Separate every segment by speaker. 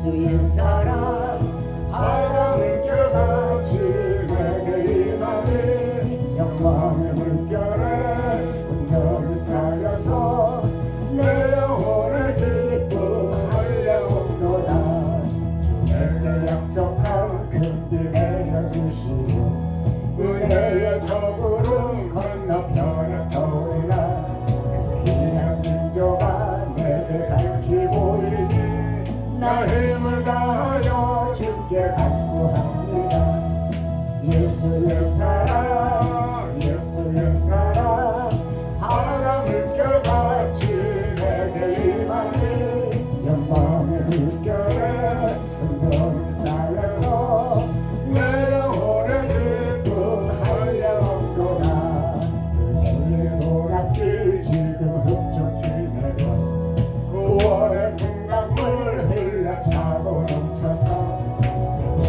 Speaker 1: 예수의 사랑 바다 물결같이 내게 임하니 영광의 물결에 온전히 쌓여서 내 영혼의 기쁨 한량없도다. 주에게 약속한 금빛 내려주시고 은혜의 저구름 건너편에 떠올라 그 귀한 징조가 내게 밝히 보이니 나 힘을 다하여 주께 간구합니다. 예수의 사랑 예수의 사랑 바다 물결같이 내게 임하니 영광의 물결에 온전히 쌓여서 내 영혼의 기쁨 한량없도다. 은혜의 소낙비 지금 흡족히 내려 구원의 금강물 흘러차고 넘쳐서 내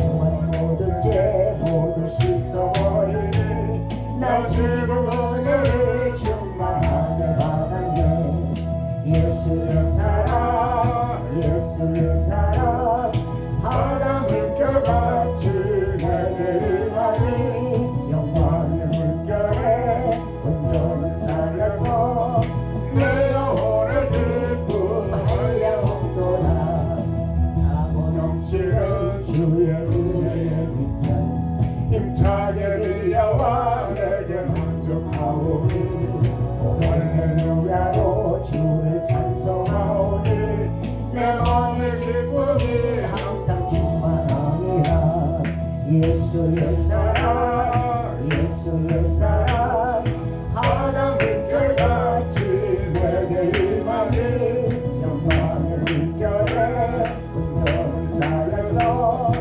Speaker 1: 영혼 모든 죄 모두 씻어버리니 나 지금 은혜를 충만하게 받았네. 예수의 사랑 예수의 사랑 바다 물결같이 내게 임하니 영광의 물결에 온전히 쌓여서 내 영혼의 기쁨 한량없도다. 차고 넘치는 주의 은혜의 빛깔 힘차게 들려와 내게 만족하오니 할렐루야로 주를 찬송하오니 내 마음의 기쁨이 항상 충만하니라. 예수의 사랑 예수의 사랑 바다 물결같이 내게 임하니 영광의 물결에 온전히 쌓여서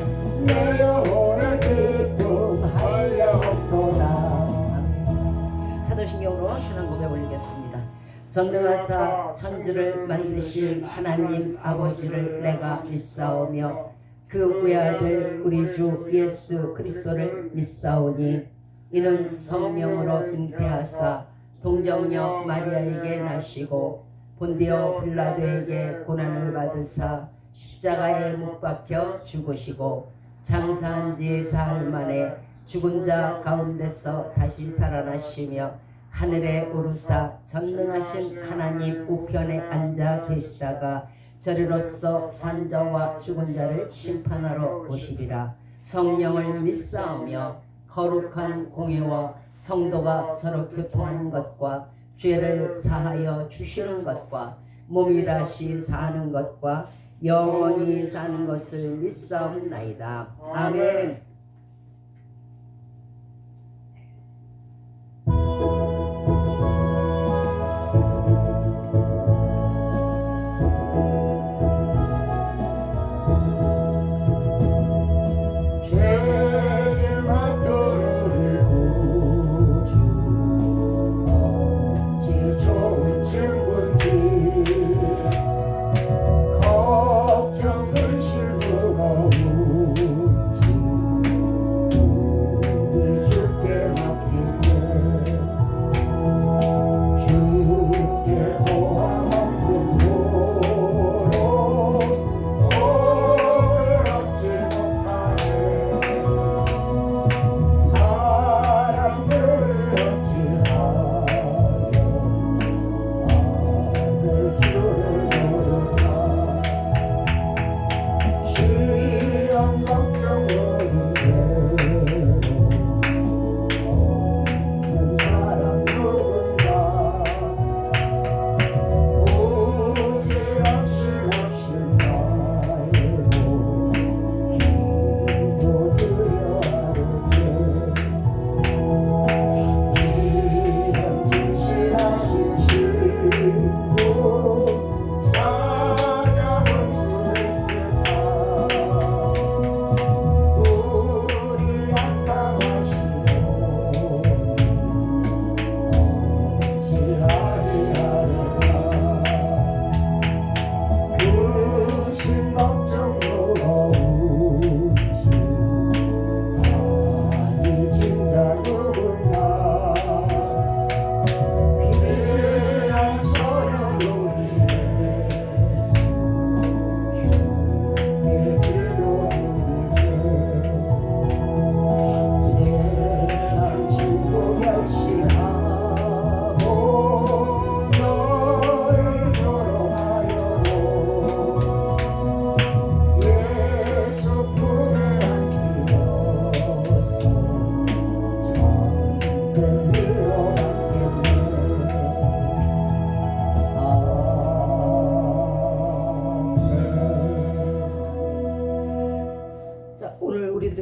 Speaker 1: 내 영혼의 기쁨 한량없도다. 사도신경으로 신앙 고백 올리겠습니다. 전능하사 천지를 만드신 하나님 아버지를 내가 믿사오며 그 외아들 우리 주 예수 그리스도를 믿사오니 이는 성령으로 잉태하사 동정녀 마리아에게 나시고 본디오 빌라도에게 고난을 받으사 십자가에 못 박혀 죽으시고 장사한 지 사흘 만에 죽은 자 가운데서 다시 살아나시며 하늘에 오르사 전능하신 하나님 우편에 앉아 계시다가 저리로서 산자와 죽은 자를 심판하러 오시리라. 성령을 믿사오며 거룩한 공예와 성도가 서로 교통하는 것과 죄를 사하여 주시는 것과 몸이 다시 사는 것과 영원히 사는 것을 믿사옵나이다. 아멘.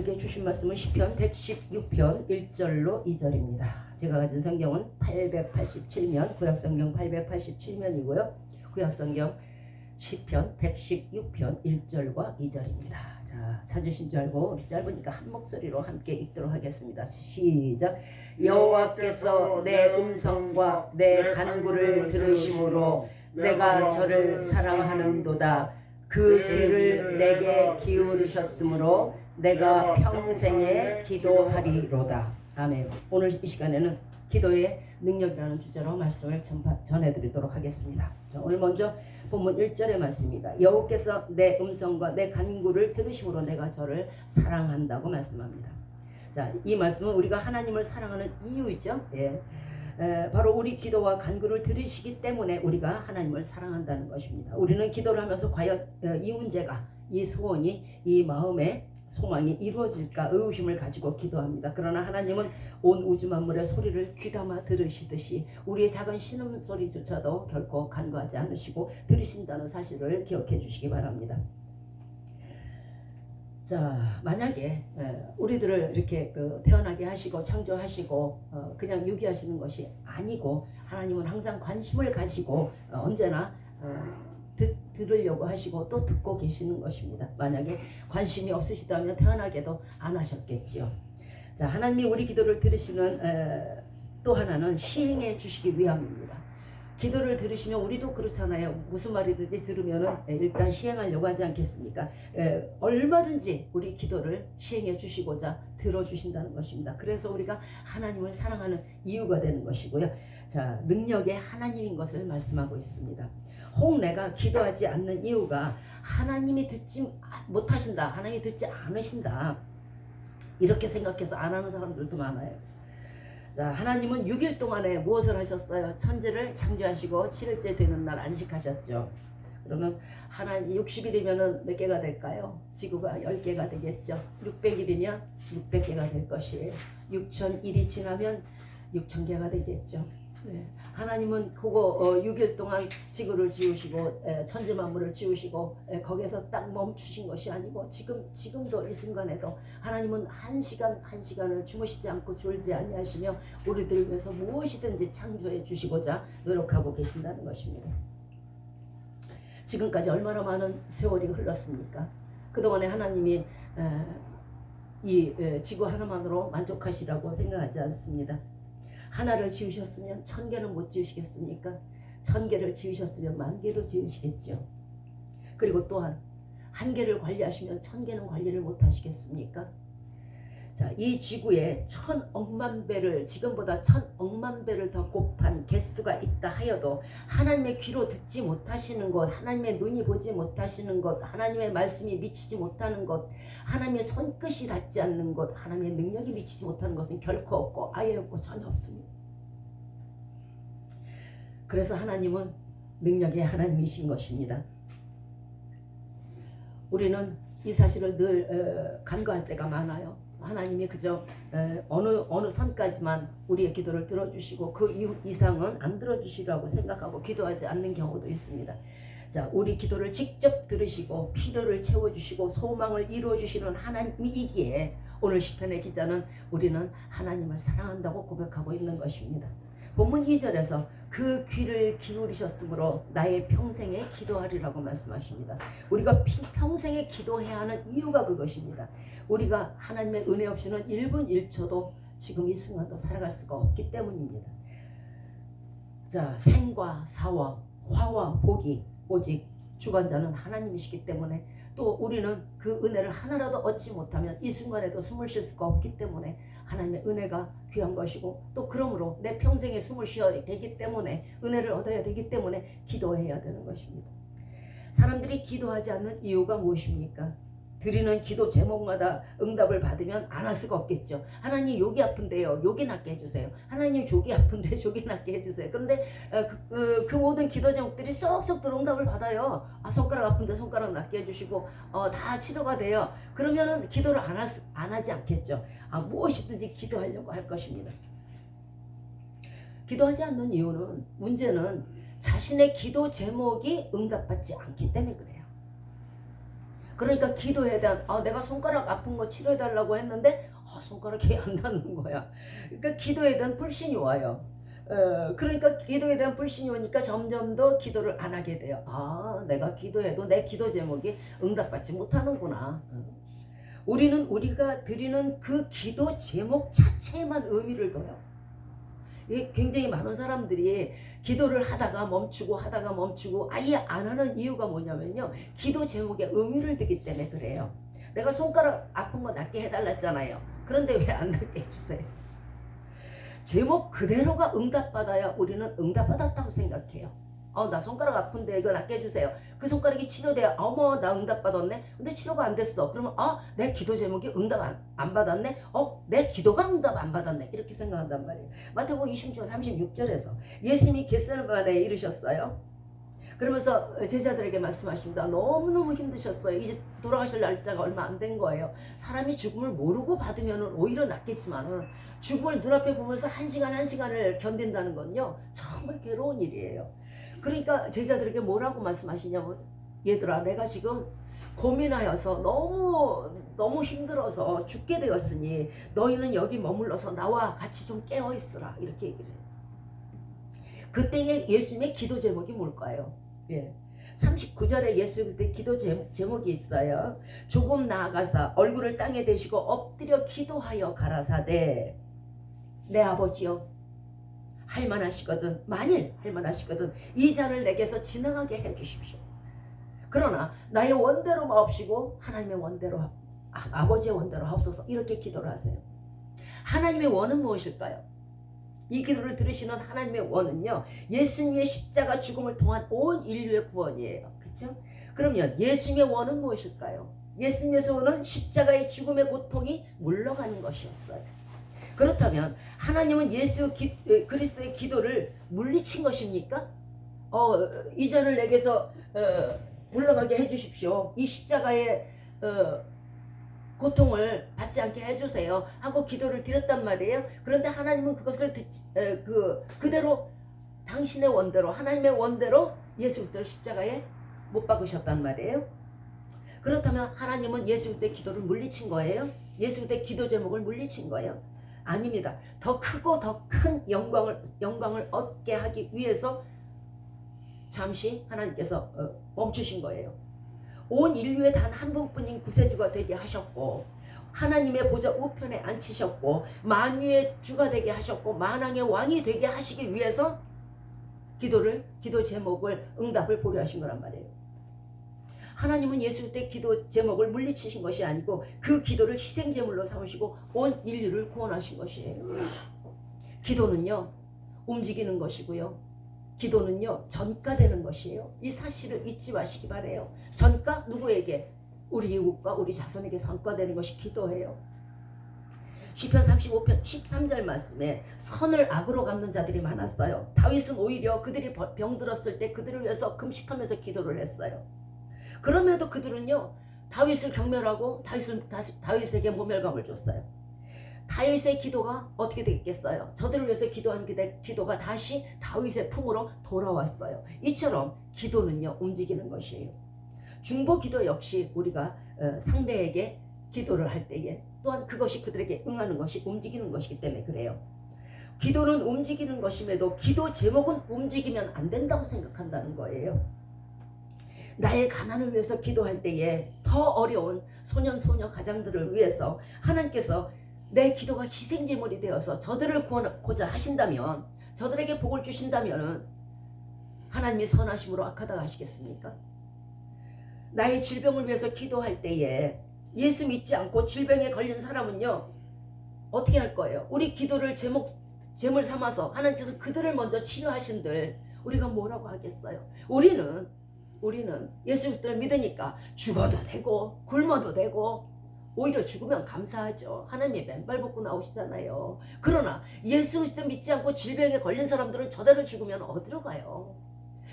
Speaker 1: 우리에게 주신 말씀은 시편 116편 1절로 2절입니다. 제가 가진 성경은 887면, 구약성경 887면이고요. 구약성경 시편 116편 1절과 2절입니다. 자, 찾으신 줄 알고 우리 짧으니까 한 목소리로 함께 읽도록 하겠습니다. 시작. 여호와께서 내 음성과 내 간구를 들으심으로 내가 저를 사랑하는도다. 그 귀를 내게 기울이셨으므로 내가 평생에 기도하리로다. 아멘. 오늘 이 시간에는 기도의 능력이라는 주제로 말씀을 전해드리도록 하겠습니다. 자, 오늘 먼저 본문 1절의 말씀입니다. 여호와께서 내 음성과 내 간구를 들으심으로 내가 저를 사랑한다고 말씀합니다. 자, 이 말씀은 우리가 하나님을 사랑하는 이유이죠. 예. 바로 우리 기도와 간구를 들으시기 때문에 우리가 하나님을 사랑한다는 것입니다. 우리는 기도를 하면서 과연 이 문제가, 이 소원이, 이 마음의 소망이 이루어질까 의심을 가지고 기도합니다. 그러나 하나님은 온 우주 만물의 소리를 귀담아 들으시듯이 우리의 작은 신음소리조차도 결코 간과하지 않으시고 들으신다는 사실을 기억해 주시기 바랍니다. 자, 만약에 우리들을 이렇게 태어나게 하시고 창조하시고 그냥 유기하시는 것이 아니고 하나님은 항상 관심을 가지고 언제나 들으려고 하시고 또 듣고 계시는 것입니다. 만약에 관심이 없으시다면 태어나게도 안 하셨겠지요. 자, 하나님이 우리 기도를 들으시는 또 하나는 시행해 주시기 위함입니다. 기도를 들으시면 우리도 그렇잖아요. 무슨 말이든지 들으면은 일단 시행하려고 하지 않겠습니까? 얼마든지 우리 기도를 시행해 주시고자 들어주신다는 것입니다. 그래서 우리가 하나님을 사랑하는 이유가 되는 것이고요. 자, 능력의 하나님인 것을 말씀하고 있습니다. 혹 내가 기도하지 않는 이유가 하나님이 듣지 못하신다, 하나님이 듣지 않으신다, 이렇게 생각해서 안 하는 사람들도 많아요. 자, 하나님은 6일 동안에 무엇을 하셨어요? 천지를 창조하시고 7일째 되는 날 안식하셨죠. 그러면 하나님 60일이면 몇 개가 될까요? 지구가 10개가 되겠죠. 600일이면 600개가 될 것이에요. 6000일이 지나면 6000개가 되겠죠. 네. 하나님은 그거 6일 동안 지구를 지으시고 천지 만물을 지으시고 거기에서 딱 멈추신 것이 아니고 지금도 이 순간에도 하나님은 한 시간을 주무시지 않고 졸지 아니하시며 우리들을 위해서 무엇이든지 창조해 주시고자 노력하고 계신다는 것입니다. 지금까지 얼마나 많은 세월이 흘렀습니까? 그동안에 하나님이 이 지구 하나만으로 만족하시라고 생각하지 않습니다. 하나를 지으셨으면 1000개는 못 지으시겠습니까? 1000개를 지으셨으면 10,000개도 지으시겠죠. 그리고 또한 1개를 관리하시면 1000개는 관리를 못 하시겠습니까? 자, 이 지구에 1000억만 배를, 지금보다 1000억만 배를 더 곱한 개수가 있다 하여도 하나님의 귀로 듣지 못하시는 것, 하나님의 눈이 보지 못하시는 것, 하나님의 말씀이 미치지 못하는 것, 하나님의 손끝이 닿지 않는 것, 하나님의 능력이 미치지 못하는 것은 결코 없고 아예 없고 전혀 없습니다. 그래서 하나님은 능력의 하나님이신 것입니다. 우리는 이 사실을 늘 간과할 때가 많아요. 하나님이 그저 어느 선까지만 우리의 기도를 들어주시고 그 이상은 안 들어주시라고 생각하고 기도하지 않는 경우도 있습니다. 자, 우리 기도를 직접 들으시고 필요를 채워주시고 소망을 이루어주시는 하나님이기에 오늘 시편의 기자는 우리는 하나님을 사랑한다고 고백하고 있는 것입니다. 본문 2절에서 그 귀를 기울이셨으므로 나의 평생에 기도하리라고 말씀하십니다. 우리가 평생에 기도해야 하는 이유가 그것입니다. 우리가 하나님의 은혜 없이는 1분 1초도 지금 이 순간도 살아갈 수가 없기 때문입니다. 자, 생과 사와 화와 복이 오직 주관자는 하나님이시기 때문에 또 우리는 그 은혜를 하나라도 얻지 못하면 이 순간에도 숨을 쉴 수가 없기 때문에 하나님의 은혜가 귀한 것이고 또 그러므로 내 평생에 숨을 쉬어야 되기 때문에 은혜를 얻어야 되기 때문에 기도해야 되는 것입니다. 사람들이 기도하지 않는 이유가 무엇입니까? 드리는 기도 제목마다 응답을 받으면 안 할 수가 없겠죠. 하나님 여기 아픈데요, 여기 낫게 해주세요. 하나님 저기 아픈데 저기 낫게 해주세요. 그런데 그 모든 기도 제목들이 쏙쏙 들어 응답을 받아요. 손가락 아픈데 손가락 낫게 해주시고 다 치료가 돼요. 그러면은 기도를 안 하지 않겠죠. 무엇이든지 기도하려고 할 것입니다. 기도하지 않는 이유는, 문제는 자신의 기도 제목이 응답받지 않기 때문에 그래요. 그러니까 기도에 대한 내가 손가락 아픈 거 치료해달라고 했는데 손가락이 안 닿는 거야. 그러니까 기도에 대한 불신이 와요. 그러니까 기도에 대한 불신이 오니까 점점 더 기도를 안 하게 돼요. 내가 기도해도 내 기도 제목이 응답받지 못하는구나. 우리는 우리가 드리는 그 기도 제목 자체에만 의미를 둬요. 굉장히 많은 사람들이 기도를 하다가 멈추고 아예 안 하는 이유가 뭐냐면요, 기도 제목에 의미를 두기 때문에 그래요. 내가 손가락 아픈 거 낫게 해달랬잖아요. 그런데 왜 안 낫게 해주세요? 제목 그대로가 응답받아야 우리는 응답받았다고 생각해요. 나 손가락 아픈데 이거 낫게 해주세요. 그 손가락이 치료돼야 어머 나 응답받았네. 근데 치료가 안 됐어. 그러면 내 기도 제목이 응답 안 받았네. 내 기도가 응답 안 받았네. 이렇게 생각한단 말이에요. 마태복음 26장 36절에서 예수님이 겟세마네에 이르셨어요. 그러면서 제자들에게 말씀하십니다. 너무너무 힘드셨어요. 이제 돌아가실 날짜가 얼마 안 된 거예요. 사람이 죽음을 모르고 받으면 오히려 낫겠지만 죽음을 눈앞에 보면서 한 시간을 견딘다는 건요, 정말 괴로운 일이에요. 그러니까 제자들에게 뭐라고 말씀하시냐면, 얘들아 내가 지금 고민하여서 너무 힘들어서 죽게 되었으니 너희는 여기 머물러서 나와 같이 좀 깨어있으라, 이렇게 얘기를 해요. 그때의 예수님의 기도 제목이 뭘까요? 39절에 예수 그때 기도 제목이 있어요. 조금 나아가서 얼굴을 땅에 대시고 엎드려 기도하여 가라사대, 내 아버지여 할만하시거든, 만일 할만하시거든 이 잔을 내게서 지나가게 해주십시오. 그러나 나의 원대로 마옵시고 하나님의 원대로 아버지의 원대로 하옵소서, 이렇게 기도를 하세요. 하나님의 원은 무엇일까요? 이 기도를 들으시는 하나님의 원은요, 예수님의 십자가 죽음을 통한 온 인류의 구원이에요. 그렇죠? 그러면 예수님의 원은 무엇일까요? 예수님의 원은 십자가의 죽음의 고통이 물러가는 것이었어요. 그렇다면 하나님은 예수 그리스도의 기도를 물리친 것입니까? 이 잔을 내게서 물러가게 해주십시오. 이 십자가의 고통을 받지 않게 해주세요 하고 기도를 드렸단 말이에요. 그런데 하나님은 그것을 그대로 당신의 원대로, 하나님의 원대로 예수 그리스도를 십자가에 못 박으셨단 말이에요. 그렇다면 하나님은 예수 그리스도의 기도를 물리친 거예요? 예수 그리스도의 기도 제목을 물리친 거예요? 아닙니다. 더 크고 더 큰 영광을 얻게 하기 위해서 잠시 하나님께서 멈추신 거예요. 온 인류의 단 한 분뿐인 구세주가 되게 하셨고, 하나님의 보좌 우편에 앉히셨고, 만유의 주가 되게 하셨고, 만왕의 왕이 되게 하시기 위해서 기도 제목을 응답을 보려 하신 거란 말이에요. 하나님은 예수 그리스도의 기도 제목을 물리치신 것이 아니고 그 기도를 희생제물로 삼으시고 온 인류를 구원하신 것이에요. 기도는요, 움직이는 것이고요, 기도는요 전가되는 것이에요. 이 사실을 잊지 마시기 바래요. 전가 누구에게? 우리 이웃과 우리 자손에게 전가되는 것이 기도예요. 시편 35편 13절 말씀에 선을 악으로 갚는 자들이 많았어요. 다윗은 오히려 그들이 병들었을 때 그들을 위해서 금식하면서 기도를 했어요. 그럼에도 그들은요 다윗을 경멸하고 다윗에게 모멸감을 줬어요. 다윗의 기도가 어떻게 되겠어요? 저들을 위해서 기도한 기도가 다시 다윗의 품으로 돌아왔어요. 이처럼 기도는요 움직이는 것이에요. 중보 기도 역시 우리가 상대에게 기도를 할 때에 또한 그것이 그들에게 응하는 것이 움직이는 것이기 때문에 그래요. 기도는 움직이는 것임에도 기도 제목은 움직이면 안 된다고 생각한다는 거예요. 나의 가난을 위해서 기도할 때에 더 어려운 소년 소녀 가장들을 위해서 하나님께서 내 기도가 희생제물이 되어서 저들을 구원하고자 하신다면, 저들에게 복을 주신다면 하나님이 선하심으로 악하다 하시겠습니까? 나의 질병을 위해서 기도할 때에 예수 믿지 않고 질병에 걸린 사람은요 어떻게 할 거예요? 우리 기도를 제물 삼아서 하나님께서 그들을 먼저 치료하신들 우리가 뭐라고 하겠어요? 우리는 예수 그리스도를 믿으니까 죽어도 되고 굶어도 되고, 오히려 죽으면 감사하죠. 하나님이 맨발 벗고 나오시잖아요. 그러나 예수 그리스도 믿지 않고 질병에 걸린 사람들은 저대로 죽으면 어디로 가요?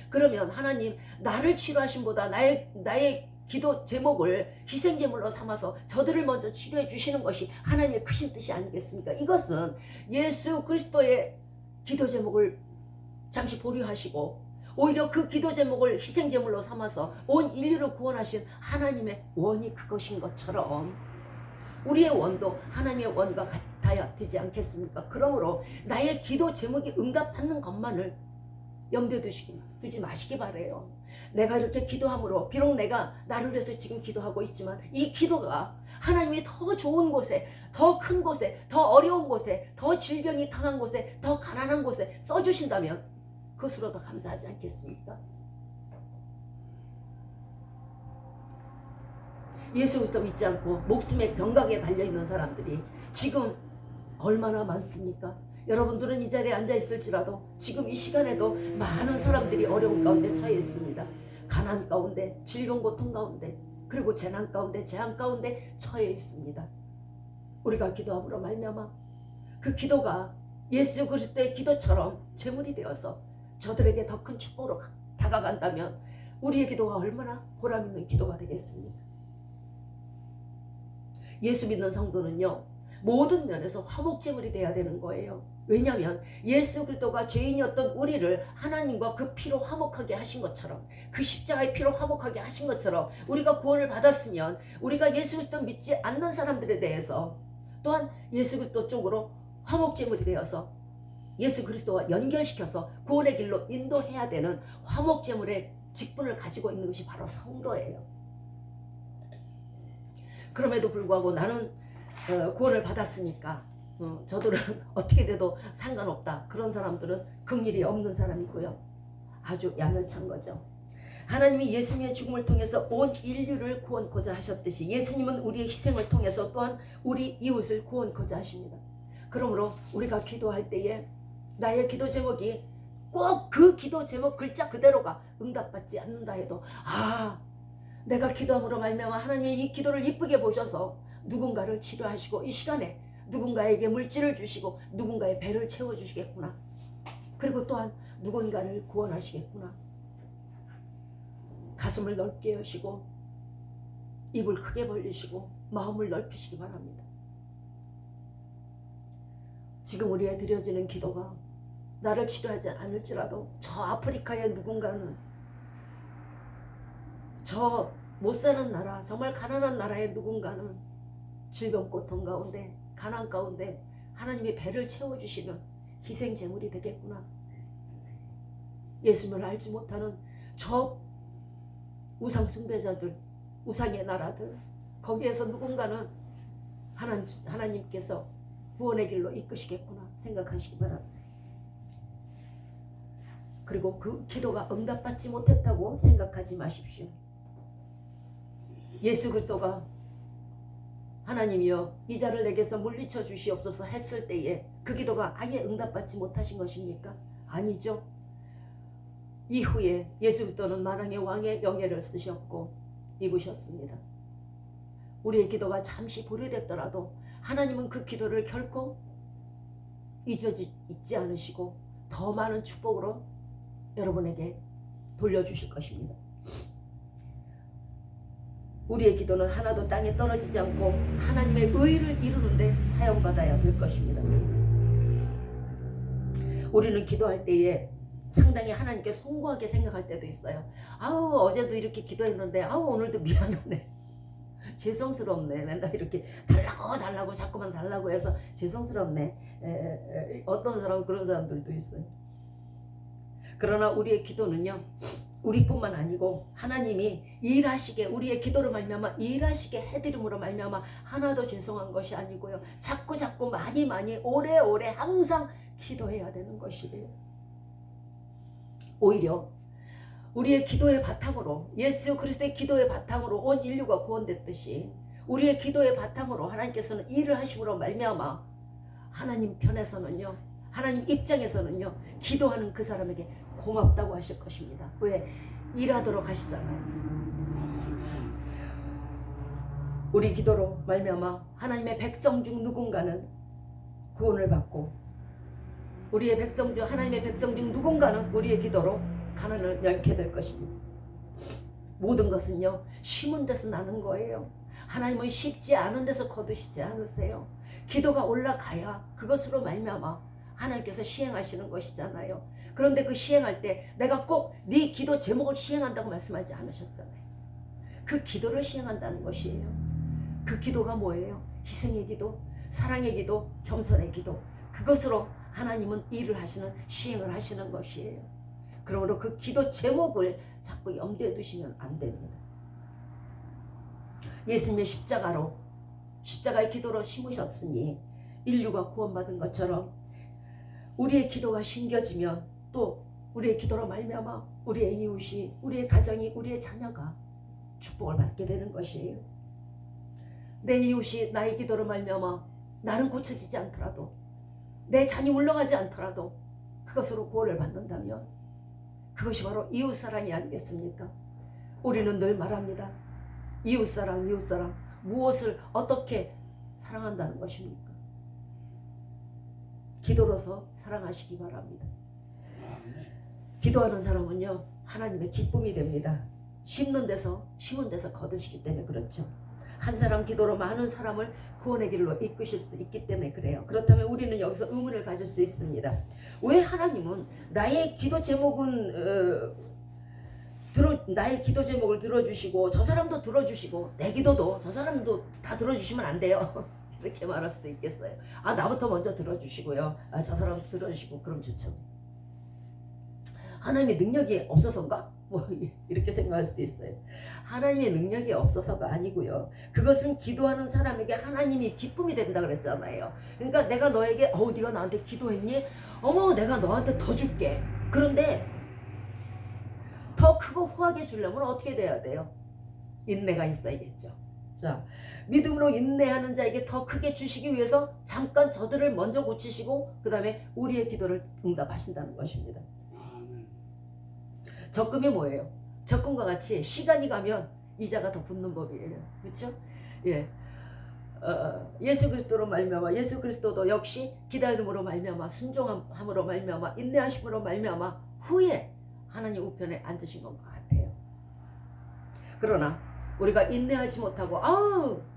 Speaker 1: 그러면 하나님 나를 치료하신 보다 나의 기도 제목을 희생제물로 삼아서 저들을 먼저 치료해 주시는 것이 하나님의 크신 뜻이 아니겠습니까? 이것은 예수 그리스도의 기도 제목을 잠시 보류하시고 오히려 그 기도 제목을 희생 제물로 삼아서 온 인류를 구원하신 하나님의 원이 그것인 것처럼 우리의 원도 하나님의 원과 같아야 되지 않겠습니까? 그러므로 나의 기도 제목이 응답받는 것만을 염두에 두지 마시기 바래요. 내가 이렇게 기도함으로 비록 내가 나를 위해서 지금 기도하고 있지만 이 기도가 하나님이 더 좋은 곳에, 더 큰 곳에, 더 어려운 곳에, 더 질병이 강한 곳에, 더 가난한 곳에 써주신다면 그것으로 더 감사하지 않겠습니까? 예수 그리스도 믿지 않고 목숨의 병각에 달려있는 사람들이 지금 얼마나 많습니까? 여러분들은 이 자리에 앉아 있을지라도 지금 이 시간에도 많은 사람들이 어려운 가운데 처해 있습니다. 가난 가운데, 질병 고통 가운데, 그리고 재난 가운데, 재앙 가운데 처해 있습니다. 우리가 기도함으로 말미암아 그 기도가 예수 그리스도의 기도처럼 제물이 되어서 저들에게 더 큰 축복으로 다가간다면 우리의 기도가 얼마나 보람 있는 기도가 되겠습니까? 예수 믿는 성도는요, 모든 면에서 화목제물이 돼야 되는 거예요. 왜냐하면 예수 그리스도가 죄인이었던 우리를 하나님과 그 피로 화목하게 하신 것처럼, 그 십자가의 피로 화목하게 하신 것처럼 우리가 구원을 받았으면 우리가 예수 그리스도 믿지 않는 사람들에 대해서 또한 예수 그리스도 쪽으로 화목제물이 되어서 예수 그리스도와 연결시켜서 구원의 길로 인도해야 되는 화목제물의 직분을 가지고 있는 것이 바로 성도예요. 그럼에도 불구하고 나는 구원을 받았으니까 저들은 어떻게 돼도 상관없다. 그런 사람들은 긍휼이 없는 사람이고요. 아주 야멸찬 거죠. 하나님이 예수님의 죽음을 통해서 온 인류를 구원코자 하셨듯이 예수님은 우리의 희생을 통해서 또한 우리 이웃을 구원코자 하십니다. 그러므로 우리가 기도할 때에 나의 기도 제목이 꼭 그 기도 제목 글자 그대로가 응답받지 않는다 해도 내가 기도함으로 말미암아 하나님이 이 기도를 이쁘게 보셔서 누군가를 치료하시고 이 시간에 누군가에게 물질을 주시고 누군가의 배를 채워주시겠구나. 그리고 또한 누군가를 구원하시겠구나. 가슴을 넓게 여시고 입을 크게 벌리시고 마음을 넓히시기 바랍니다. 지금 우리의 드려지는 기도가 나를 치료하지 않을지라도 저 아프리카의 누군가는, 저 못사는 나라, 정말 가난한 나라의 누군가는 질병 고통 가운데, 가난 가운데 하나님의 배를 채워주시는 희생 제물이 되겠구나. 예수님을 알지 못하는 저 우상 숭배자들, 우상의 나라들, 거기에서 누군가는 하나님께서 구원의 길로 이끄시겠구나 생각하시기 바랍니다. 그리고 그 기도가 응답받지 못했다고 생각하지 마십시오. 예수 그리스도가 하나님이여 이 자를 내게서 물리쳐 주시옵소서 했을 때에 그 기도가 아예 응답받지 못하신 것입니까? 아니죠. 이후에 예수 그리스도는 만왕의 왕의 영예를 쓰셨고 입으셨습니다. 우리의 기도가 잠시 보류됐더라도 하나님은 그 기도를 결코 잊지 않으시고 더 많은 축복으로 여러분에게 돌려주실 것입니다. 우리의 기도는 하나도 땅에 떨어지지 않고 하나님의 의를 이루는데 사용받아야 될 것입니다. 우리는 기도할 때에 상당히 하나님께 송구하게 생각할 때도 있어요. 어제도 이렇게 기도했는데 오늘도 미안하네. 죄송스럽네. 맨날 이렇게 달라고 자꾸만 달라고 해서 죄송스럽네. 어떤 사람은 그런 사람들도 있어요. 그러나 우리의 기도는요, 우리뿐만 아니고 하나님이 일하시게, 우리의 기도로 말미암아 일하시게 해드림으로 말미암아 하나도 죄송한 것이 아니고요, 자꾸 많이 오래오래 항상 기도해야 되는 것이에요. 오히려 우리의 기도의 바탕으로, 예수 그리스도의 기도의 바탕으로 온 인류가 구원됐듯이 우리의 기도의 바탕으로 하나님께서는 일을 하심으로 말미암아 하나님 편에서는요, 하나님 입장에서는요, 기도하는 그 사람에게 고맙다고 하실 것입니다. 왜? 일하도록 하시잖아요. 우리 기도로 말미암아 하나님의 백성 중 누군가는 구원을 받고, 우리의 백성 중, 하나님의 백성 중 누군가는 우리의 기도로 가난을 멸게 될 것입니다. 모든 것은요, 심은 데서 나는 거예요. 하나님은 쉽지 않은 데서 거두시지 않으세요. 기도가 올라가야 그것으로 말미암아 하나님께서 시행하시는 것이잖아요. 그런데 그 시행할 때 내가 꼭 네 기도 제목을 시행한다고 말씀하지 않으셨잖아요. 그 기도를 시행한다는 것이에요. 그 기도가 뭐예요? 희생의 기도, 사랑의 기도, 겸손의 기도. 그것으로 하나님은 일을 하시는, 시행을 하시는 것이에요. 그러므로 그 기도 제목을 자꾸 염두에 두시면 안 됩니다. 예수님의 십자가의 기도로 심으셨으니 인류가 구원받은 것처럼 우리의 기도가 심겨지면 또 우리의 기도로 말미암아 우리의 이웃이, 우리의 가정이, 우리의 자녀가 축복을 받게 되는 것이에요. 내 이웃이 나의 기도로 말미암아 나는 고쳐지지 않더라도, 내 잔이 물러가지 않더라도 그것으로 구원을 받는다면 그것이 바로 이웃사랑이 아니겠습니까? 우리는 늘 말합니다. 이웃사랑, 이웃사랑. 무엇을 어떻게 사랑한다는 것입니까? 기도로서 사랑하시기 바랍니다. 기도하는 사람은요, 하나님의 기쁨이 됩니다. 심은 데서 거두시기 때문에 그렇죠. 한 사람 기도로 많은 사람을 구원의 길로 이끄실 수 있기 때문에 그래요. 그렇다면 우리는 여기서 의문을 가질 수 있습니다. 왜 하나님은 나의 기도 제목을 들어주시고 저 사람도 들어주시고 내 기도도 저 사람도 다 들어주시면 안 돼요. 이렇게 말할 수도 있겠어요. 나부터 먼저 들어주시고요. 저 사람도 들어주시고 그럼 좋죠. 하나님의 능력이 없어서인가? 뭐 이렇게 생각할 수도 있어요. 하나님의 능력이 없어서가 아니고요. 그것은 기도하는 사람에게 하나님이 기쁨이 된다 그랬잖아요. 그러니까 내가 너에게 네가 나한테 기도했니? 어머, 내가 너한테 더 줄게. 그런데 더 크고 후하게 주려면 어떻게 돼야 돼요? 인내가 있어야겠죠. 자, 믿음으로 인내하는 자에게 더 크게 주시기 위해서 잠깐 저들을 먼저 고치시고 그 다음에 우리의 기도를 응답하신다는 것입니다. 적금이 뭐예요? 적금과 같이 시간이 가면 이자가 더 붙는 법이에요. 그렇죠? 예. 예수 그리스도로 말미암아, 예수 그리스도도 역시 기다림으로 말미암아, 순종함으로 말미암아, 인내하심으로 말미암아 후에 하나님 우편에 앉으신 것 같아요. 그러나 우리가 인내하지 못하고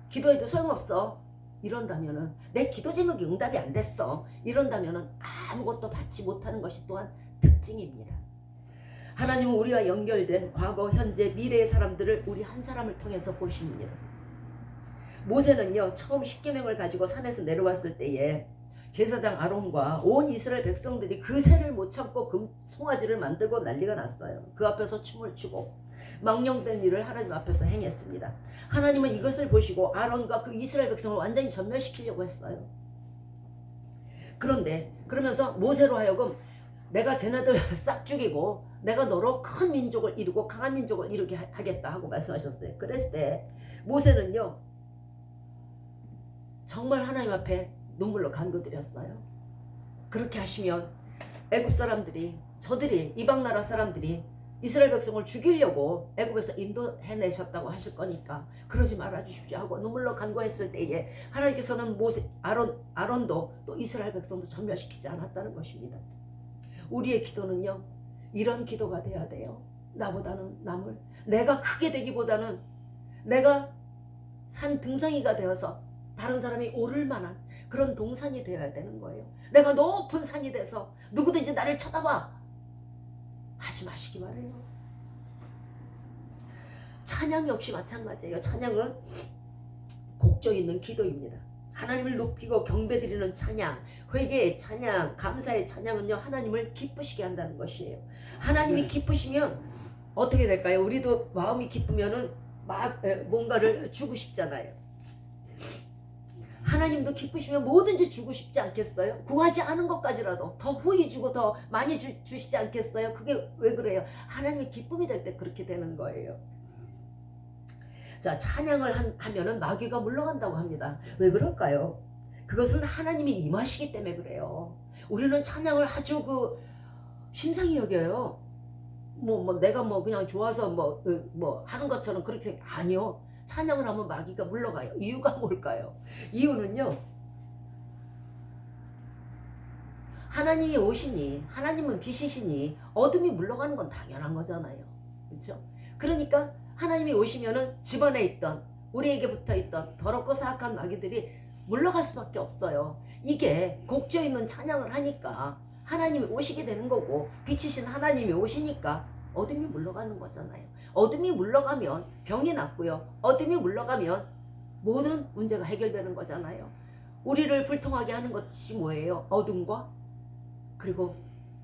Speaker 1: 기도해도 소용없어 이런다면은, 내 기도 제목이 응답이 안 됐어 이런다면은 아무것도 받지 못하는 것이 또한 특징입니다. 하나님은 우리와 연결된 과거, 현재, 미래의 사람들을 우리 한 사람을 통해서 보십니다. 모세는요, 처음 십계명을 가지고 산에서 내려왔을 때에 제사장 아론과 온 이스라엘 백성들이 그 새를 못 참고 금 송아지를 만들고 난리가 났어요. 그 앞에서 춤을 추고 망령된 일을 하나님 앞에서 행했습니다. 하나님은 이것을 보시고 아론과 그 이스라엘 백성을 완전히 전멸시키려고 했어요. 그러면서 모세로 하여금 내가 쟤네들 싹 죽이고 내가 너로 큰 민족을 이루고 강한 민족을 이루게 하겠다 하고 말씀하셨어요. 그랬을 때 모세는요, 정말 하나님 앞에 눈물로 간구드렸어요. 그렇게 하시면 애굽 사람들이, 저들이, 이방 나라 사람들이 이스라엘 백성을 죽이려고 애굽에서 인도해내셨다고 하실 거니까 그러지 말아 주십시오 하고 눈물로 간구했을 때에 하나님께서는 아론도 또 이스라엘 백성도 전멸시키지 않았다는 것입니다. 우리의 기도는요, 이런 기도가 돼야 돼요. 나보다는 남을, 내가 크게 되기보다는 내가 산 등성이가 되어서 다른 사람이 오를 만한 그런 동산이 되어야 되는 거예요. 내가 높은 산이 돼서 누구든지 나를 쳐다봐 하지 마시기 바래요. 찬양 역시 마찬가지예요. 찬양은 곡조 있는 기도입니다. 하나님을 높이고 경배드리는 찬양, 회개의 찬양, 감사의 찬양은요, 하나님을 기쁘시게 한다는 것이에요. 하나님이 기쁘시면 어떻게 될까요? 우리도 마음이 기쁘면은 막 뭔가를 주고 싶잖아요. 하나님도 기쁘시면 뭐든지 주고 싶지 않겠어요? 구하지 않은 것까지라도 더 후히 주고 더 많이 주시지 않겠어요? 그게 왜 그래요? 하나님의 기쁨이 될 때 그렇게 되는 거예요. 자, 찬양을 하면은 마귀가 물러간다고 합니다. 왜 그럴까요? 그것은 하나님이 임하시기 때문에 그래요. 우리는 찬양을 아주 심상히 여겨요. 내가 그냥 좋아서 하는 것처럼 그렇게 아니요. 찬양을 하면 마귀가 물러가요. 이유가 뭘까요? 이유는요, 하나님이 오시니, 하나님은 빛이시니 어둠이 물러가는 건 당연한 거잖아요. 그렇죠? 그러니까 하나님이 오시면은 집안에 있던, 우리에게 붙어 있던 더럽고 사악한 마귀들이 물러갈 수밖에 없어요. 이게 곡조 있는 찬양을 하니까 하나님이 오시게 되는 거고, 빛이신 하나님이 오시니까 어둠이 물러가는 거잖아요. 어둠이 물러가면 병이 낫고요. 어둠이 물러가면 모든 문제가 해결되는 거잖아요. 우리를 불통하게 하는 것이 뭐예요? 어둠과 그리고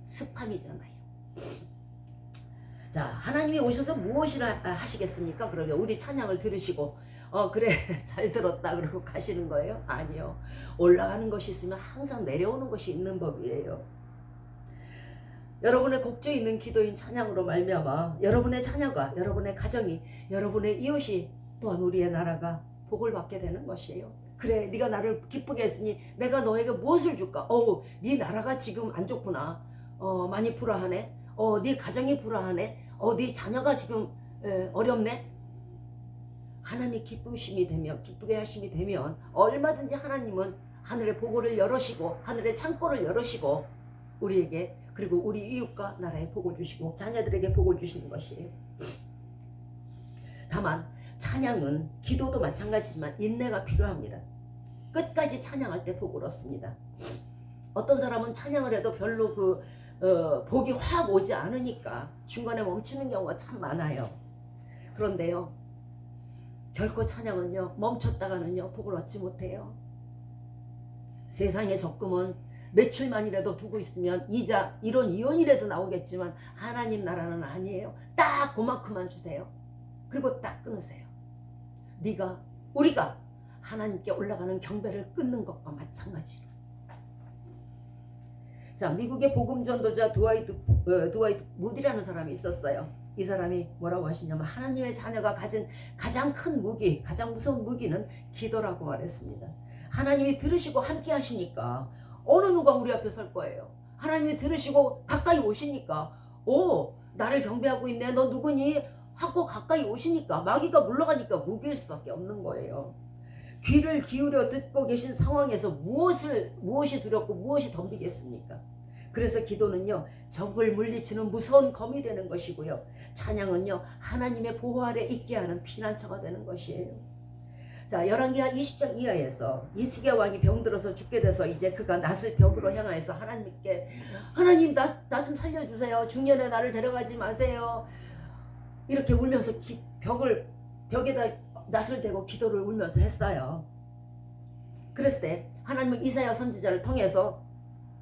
Speaker 1: 습함이잖아요. 자, 하나님이 오셔서 무엇을 하시겠습니까? 그러면 우리 찬양을 들으시고 그래 잘 들었다 그러고 가시는 거예요? 아니요. 올라가는 것이 있으면 항상 내려오는 것이 있는 법이에요. 여러분의 곡조 있는 기도인 찬양으로 말미암아 여러분의 자녀가, 여러분의 가정이, 여러분의 이웃이, 또한 우리의 나라가 복을 받게 되는 것이에요. 그래, 네가 나를 기쁘게 했으니 내가 너에게 무엇을 줄까? 네 나라가 지금 안 좋구나. 많이 불화하네. 네 가정이 불화하네. 네 자녀가 지금 어렵네. 하나님이 기쁘심이 되면, 기쁘게 하심이 되면 얼마든지 하나님은 하늘의 보고를 열으시고 하늘의 창고를 열으시고 우리에게, 그리고 우리 이웃과 나라에 복을 주시고 자녀들에게 복을 주시는 것이에요. 다만 찬양은, 기도도 마찬가지지만 인내가 필요합니다. 끝까지 찬양할 때 복을 얻습니다. 어떤 사람은 찬양을 해도 별로 복이 확 오지 않으니까 중간에 멈추는 경우가 참 많아요. 그런데요, 결코 찬양은요, 멈췄다가는요, 복을 얻지 못해요. 세상의 적금은 며칠만이라도 두고 있으면 이자 1원 2원이라도 나오겠지만 하나님 나라는 아니에요. 딱 그만큼만 주세요. 그리고 딱 끊으세요. 우리가 하나님께 올라가는 경배를 끊는 것과 마찬가지로. 자, 미국의 복음 전도자 드와이트 무디라는 사람이 있었어요. 이 사람이 뭐라고 하시냐면, 하나님의 자녀가 가진 가장 큰 무기, 가장 무서운 무기는 기도라고 말했습니다. 하나님이 들으시고 함께 하시니까 어느 누가 우리 앞에 설 거예요. 하나님이 들으시고 가까이 오시니까 나를 경배하고 있네, 너 누구니? 하고 가까이 오시니까 마귀가 물러가니까 무기일 수밖에 없는 거예요. 귀를 기울여 듣고 계신 상황에서 무엇이 두렵고 무엇이 덤비겠습니까? 그래서 기도는요, 적을 물리치는 무서운 검이 되는 것이고요, 찬양은요, 하나님의 보호 아래 있게 하는 피난처가 되는 것이에요. 자, 열왕기하 20장 이하에서 이스기야 왕이 병들어서 죽게 돼서 이제 그가 낫을 벽으로 향하여서 하나님께, 하나님 나 좀 살려주세요. 중년에 나를 데려가지 마세요. 이렇게 울면서 벽에다 낫을 대고 기도를 울면서 했어요. 그랬을 때 하나님은 이사야 선지자를 통해서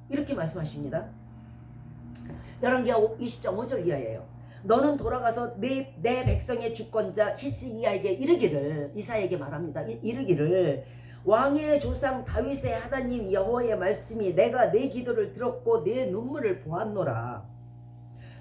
Speaker 1: 이렇게 말씀하십니다. 열왕기하 20장 5절 이하예요. 너는 돌아가서 내 백성의 주권자 히스기야에게 이르기를, 이사야에게 말합니다. 이르기를, 왕의 조상 다윗의 하나님 여호와의 말씀이 내가 내 기도를 들었고 내 눈물을 보았노라.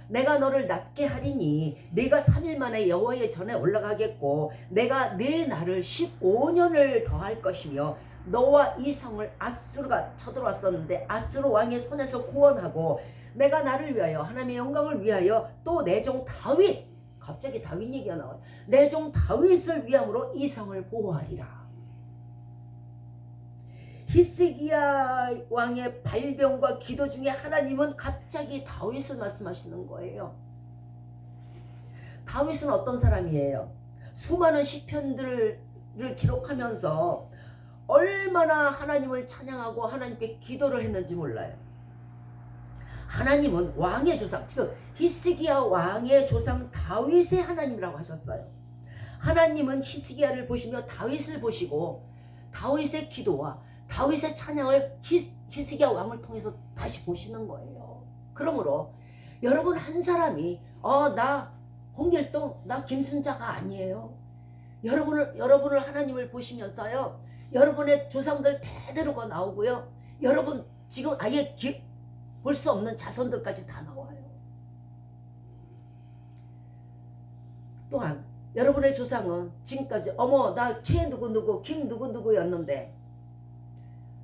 Speaker 1: 내가 너를 낫게 하리니 네가 3일 만에 여호와의 전에 올라가겠고 내가 네 날을 15년을 더할 것이며 너와 이 성을 아수르가 쳐들어왔었는데 아수르 왕의 손에서 구원하고 내가 나를 위하여, 하나님의 영광을 위하여 또 내 종 다윗, 갑자기 다윗 얘기가 나와요. 내 종 다윗을 위함으로 이 성을 보호하리라. 히스기야 왕의 발병과 기도 중에 하나님은 갑자기 다윗을 말씀하시는 거예요. 다윗은 어떤 사람이에요? 수많은 시편들을 기록하면서 얼마나 하나님을 찬양하고 하나님께 기도를 했는지 몰라요. 하나님은 왕의 조상, 지금 히스기야 왕의 조상 다윗의 하나님이라고 하셨어요. 하나님은 히스기야를 보시며 다윗을 보시고 다윗의 기도와 다윗의 찬양을 히스기야 왕을 통해서 다시 보시는 거예요. 그러므로 여러분 한 사람이 나 홍길동, 나 김순자가 아니에요. 여러분을 하나님을 보시면서요, 여러분의 조상들 대대로가 나오고요, 여러분 지금 아예 볼 수 없는 자손들까지 다 나와요. 또한 여러분의 조상은 지금까지 나 최 누구누구 김 누구누구였는데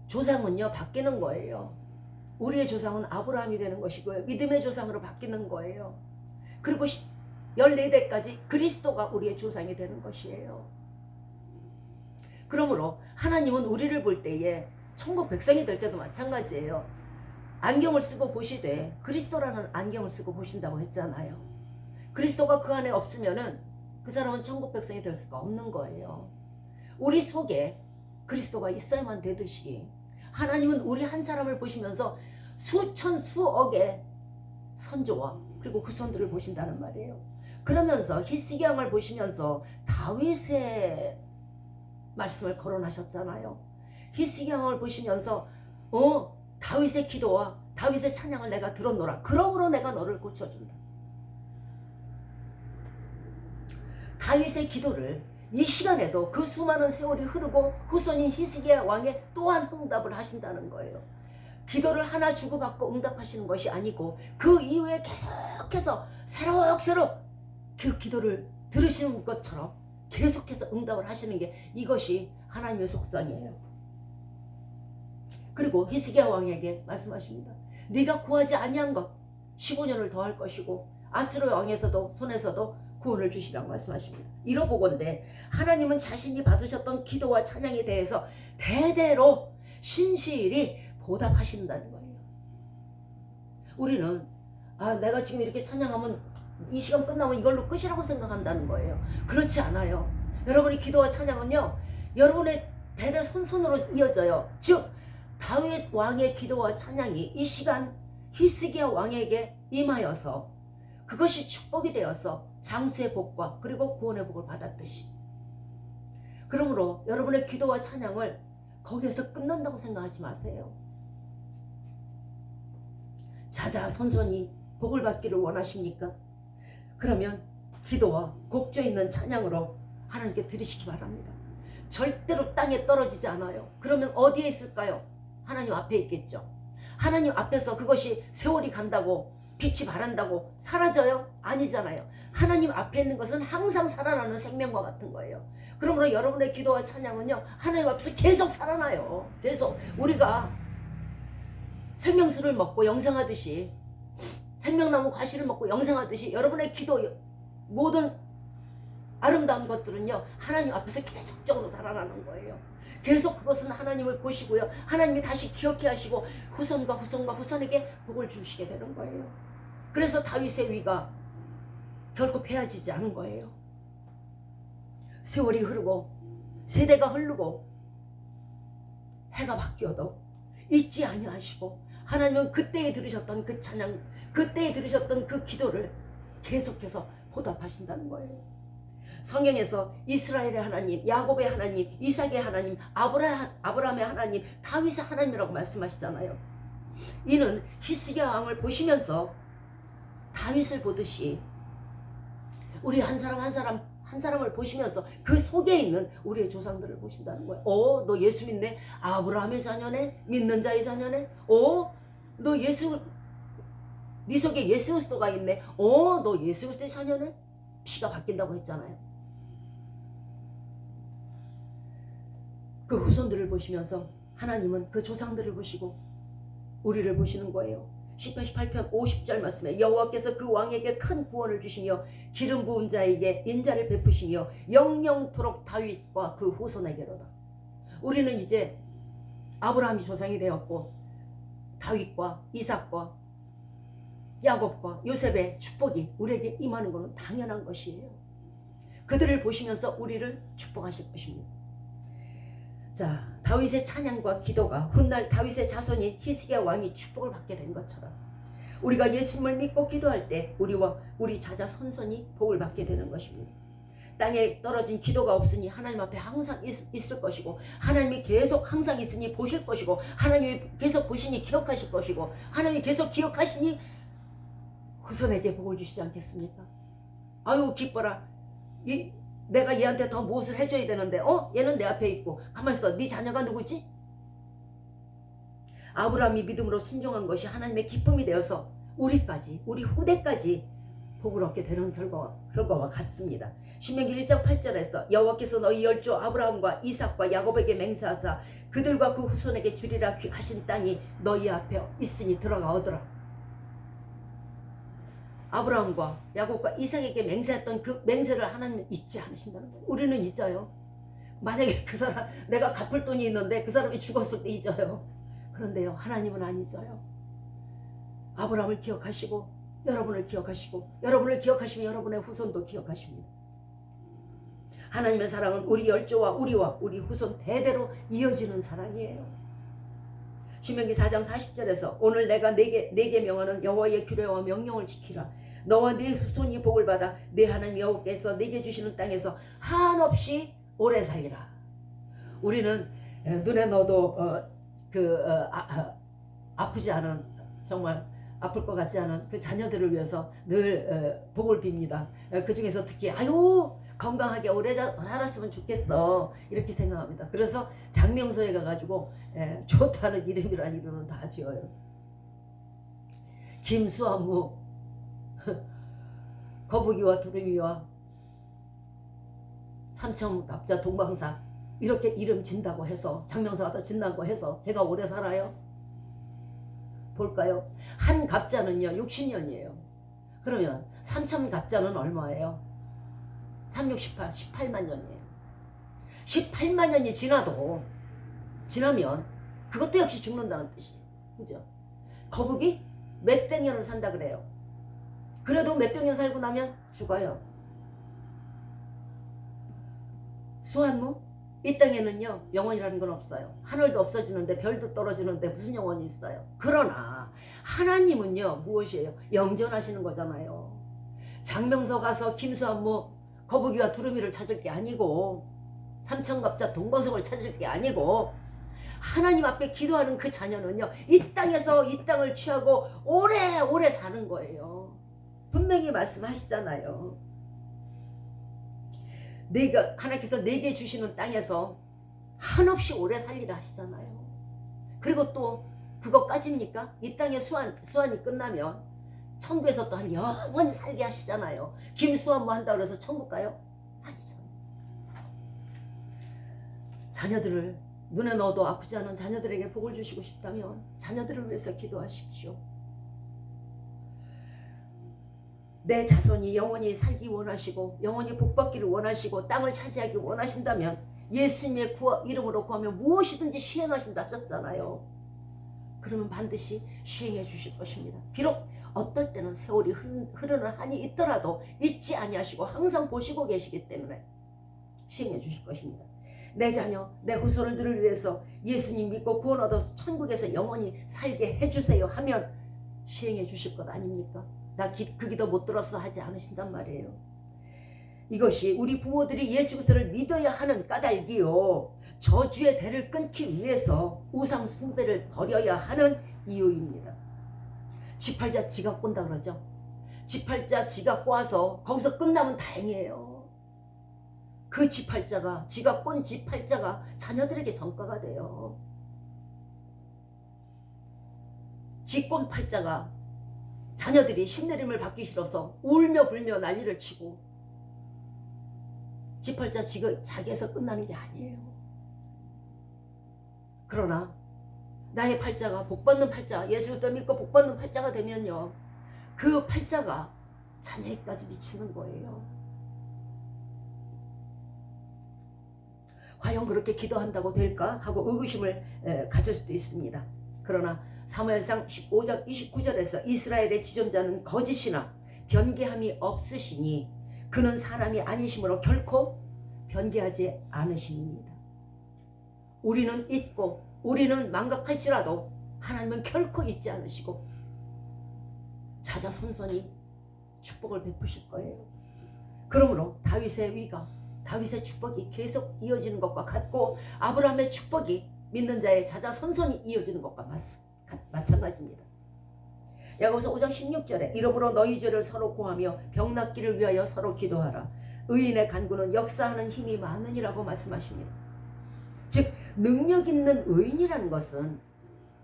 Speaker 1: 조상은요 바뀌는 거예요. 우리의 조상은 아브라함이 되는 것이고요, 믿음의 조상으로 바뀌는 거예요. 그리고 14대까지 그리스도가 우리의 조상이 되는 것이에요. 그러므로 하나님은 우리를 볼 때에 천국 백성이 될 때도 마찬가지예요. 안경을 쓰고 보시되 그리스도라는 안경을 쓰고 보신다고 했잖아요. 그리스도가 그 안에 없으면은 그 사람은 천국 백성이 될 수가 없는 거예요. 우리 속에 그리스도가 있어야만 되듯이 하나님은 우리 한 사람을 보시면서 수천 수억의 선조와 그리고 후손들을 보신다는 말이에요. 그러면서 히스기야 왕을 보시면서 다윗의 말씀을 거론하셨잖아요. 히스기야 왕을 보시면서 다윗의 기도와 다윗의 찬양을 내가 들었노라. 그러므로 내가 너를 고쳐준다. 다윗의 기도를 이 시간에도 그 수많은 세월이 흐르고 후손인 히스기야 왕의 또한 응답을 하신다는 거예요. 기도를 하나 주고받고 응답하시는 것이 아니고 그 이후에 계속해서 새록새록 그 기도를 들으시는 것처럼 계속해서 응답을 하시는 게 이것이 하나님의 속성이에요. 그리고 히스기야 왕에게 말씀하십니다. 네가 구하지 아니한 것 15년을 더할 것이고 아스로 왕에서도 손에서도 구원을 주시라고 말씀하십니다. 이러보건대 하나님은 자신이 받으셨던 기도와 찬양에 대해서 대대로 신실히 보답하신다는 거예요. 우리는 내가 지금 이렇게 찬양하면 이 시간 끝나면 이걸로 끝이라고 생각한다는 거예요. 그렇지 않아요. 여러분의 기도와 찬양은요, 여러분의 대대 손손으로 이어져요. 즉 다윗 왕의 기도와 찬양이 이 시간 히스기야 왕에게 임하여서 그것이 축복이 되어서 장수의 복과 그리고 구원의 복을 받았듯이, 그러므로 여러분의 기도와 찬양을 거기에서 끝난다고 생각하지 마세요. 자자손손이 복을 받기를 원하십니까? 그러면 기도와 곡조 있는 찬양으로 하나님께 드리시기 바랍니다. 절대로 땅에 떨어지지 않아요. 그러면 어디에 있을까요? 하나님 앞에 있겠죠. 하나님 앞에서 그것이 세월이 간다고 빛이 바란다고 사라져요? 아니잖아요. 하나님 앞에 있는 것은 항상 살아나는 생명과 같은 거예요. 그러므로 여러분의 기도와 찬양은요, 하나님 앞에서 계속 살아나요. 계속 우리가 생명수를 먹고 영생하듯이, 생명나무 과실을 먹고 영생하듯이 여러분의 기도 모든 아름다운 것들은요, 하나님 앞에서 계속적으로 살아나는 거예요. 계속 그것은 하나님을 보시고요, 하나님이 다시 기억해 하시고 후손과 후손과 후손에게 복을 주시게 되는 거예요. 그래서 다윗의 위가 결코 패하지지 않은 거예요. 세월이 흐르고 세대가 흐르고 해가 바뀌어도 잊지 아니하시고 하나님은 그때에 들으셨던 그 찬양, 그때에 들으셨던 그 기도를 계속해서 보답하신다는 거예요. 성경에서 이스라엘의 하나님, 야곱의 하나님, 이삭의 하나님, 아브라함의 하나님, 다윗의 하나님이라고 말씀하시잖아요. 이는 히스기야 왕을 보시면서 다윗을 보듯이 우리 한 사람 한 사람을 보시면서 그 속에 있는 우리의 조상들을 보신다는 거예요. 너 예수 믿네? 아브라함의 자녀네? 믿는 자의 자녀네? 너 예수, 네 속에 예수 그리스도가 있네? 너 예수 그리스도의 자녀네? 피가 바뀐다고 했잖아요. 그 후손들을 보시면서 하나님은 그 조상들을 보시고 우리를 보시는 거예요. 시편 18편 50절 말씀에 여호와께서 그 왕에게 큰 구원을 주시며 기름 부은 자에게 인자를 베푸시며 영영토록 다윗과 그 후손에게로다. 우리는 이제 아브라함이 조상이 되었고 다윗과 이삭과 야곱과 요셉의 축복이 우리에게 임하는 것은 당연한 것이에요. 그들을 보시면서 우리를 축복하실 것입니다. 자, 다윗의 찬양과 기도가 훗날 다윗의 자손인 히스기야 왕이 축복을 받게 된 것처럼 우리가 예수님을 믿고 기도할 때 우리와 우리 자자손손이 복을 받게 되는 것입니다. 땅에 떨어진 기도가 없으니 하나님 앞에 항상 있을 것이고 하나님이 계속 항상 있으니 보실 것이고 하나님이 계속 보시니 기억하실 것이고 하나님이 계속 기억하시니 후손에게 복을 주시지 않겠습니까? 아유 기뻐라. 내가 얘한테 더 무엇을 해줘야 되는데 얘는 내 앞에 있고 가만히 있어. 네 자녀가 누구지? 아브라함이 믿음으로 순종한 것이 하나님의 기쁨이 되어서 우리까지 우리 후대까지 복을 얻게 되는 결과와 같습니다. 신명기 1장 8절에서 여호와께서 너희 열조 아브라함과 이삭과 야곱에게 맹세하사 그들과 그 후손에게 주리라 하신 땅이 너희 앞에 있으니 들어가 얻으라. 아브라함과 야곱과 이삭에게 맹세했던 그 맹세를 하나님은 잊지 않으신다는 거예요. 우리는 잊어요. 만약에 그 사람 내가 갚을 돈이 있는데 그 사람이 죽었을 때 잊어요. 그런데요 하나님은 안 잊어요. 아브라함을 기억하시고 여러분을 기억하시고 여러분을 기억하시면 여러분의 후손도 기억하십니다. 하나님의 사랑은 우리 열조와 우리와 우리 후손 대대로 이어지는 사랑이에요. 신명기 4장 40절에서 오늘 내가 네게 명하는 여호와의 규례와 명령을 지키라. 너와 네 후손이 복을 받아 네 하나님 여호와께서 네게 주시는 땅에서 한없이 오래 살리라. 우리는 눈에 넣어도 아프지 않은, 정말 아플 것 같지 않은 그 자녀들을 위해서 늘 복을 빕니다. 그 중에서 특히 아유 건강하게 오래 살았으면 좋겠어 이렇게 생각합니다. 그래서 장명소에 가가지고 좋다는 이름이란 이름은 다 지어요. 김수한무, 거북이와 두루미와 삼천갑자 동방사 이렇게 이름 진다고 해서, 장명소 가서 진다고 해서 걔가 오래 살아요? 볼까요? 한 갑자는요 60년이에요. 그러면 3천갑자는 얼마예요? 3, 6, 18, 18만 년이에요. 18만 년이 지나면 그것도 역시 죽는다는 뜻이에요. 그죠? 거북이 몇백 년을 산다 그래요. 그래도 몇백 년 살고 나면 죽어요. 수한무? 이 땅에는요 영원이라는 건 없어요. 하늘도 없어지는데 별도 떨어지는데 무슨 영원이 있어요. 그러나 하나님은요 무엇이에요? 영존하시는 거잖아요. 장명서 가서 김수한무 거북이와 두루미를 찾을 게 아니고 삼천갑자 동방석을 찾을 게 아니고 하나님 앞에 기도하는 그 자녀는요 이 땅에서 이 땅을 취하고 오래오래 사는 거예요. 분명히 말씀하시잖아요. 하나님께서 내게 주시는 땅에서 한없이 오래 살리라 하시잖아요. 그리고 또 그것까지입니까? 이 땅의 수완이 끝나면 천국에서 또 한 영원히 살게 하시잖아요. 김수완 뭐 한다고 해서 천국 가요? 아니잖아요. 자녀들을 눈에 넣어도 아프지 않은 자녀들에게 복을 주시고 싶다면 자녀들을 위해서 기도하십시오. 내 자손이 영원히 살기 원하시고 영원히 복받기를 원하시고 땅을 차지하기 원하신다면 예수님의 이름으로 구하면 무엇이든지 시행하신다 하셨잖아요. 그러면 반드시 시행해 주실 것입니다. 비록 어떨 때는 세월이 흐르는 한이 있더라도 잊지 아니하시고 항상 보시고 계시기 때문에 시행해 주실 것입니다. 내 자녀, 내 후손들을 위해서 예수님 믿고 구원 얻어서 천국에서 영원히 살게 해주세요 하면 시행해 주실 것 아닙니까? 나 그 기도 못 들었어 하지 않으신단 말이에요. 이것이 우리 부모들이 예수 그리스도를 믿어야 하는 까닭이요, 저주의 대를 끊기 위해서 우상 숭배를 버려야 하는 이유입니다. 지팔자 지가 꼰다 그러죠. 지팔자 지가 꽈서 거기서 끝나면 다행이에요. 그 지팔자가, 지가 꼰 지팔자가 자녀들에게 전가가 돼요. 지꼰 팔자가 자녀들이 신내림을 받기 싫어서 울며 불며 난리를 치고, 지팔자 자기에서 끝나는 게 아니에요. 그러나 나의 팔자가 복받는 팔자, 예수 그리스도 믿고 복받는 팔자가 되면요, 그 팔자가 자녀에게까지 미치는 거예요. 과연 그렇게 기도한다고 될까 하고 의구심을 가질 수도 있습니다. 그러나 사무엘상 15장 29절에서 이스라엘의 지존자는 거짓이나 변개함이 없으시니 그는 사람이 아니심으로 결코 변개하지 않으십니다. 우리는 잊고 우리는 망각할지라도 하나님은 결코 잊지 않으시고 자자손손이 축복을 베푸실 거예요. 그러므로 다윗의 위가, 다윗의 축복이 계속 이어지는 것과 같고 아브라함의 축복이 믿는 자의 자자손손이 이어지는 것과 마찬가지입니다. 야고보서 5장 16절에 이러므로 너희 죄를 서로 고하며 병 낫기를 위하여 서로 기도하라. 의인의 간구는 역사하는 힘이 많으니라고 말씀하십니다. 즉 능력 있는 의인이라는 것은,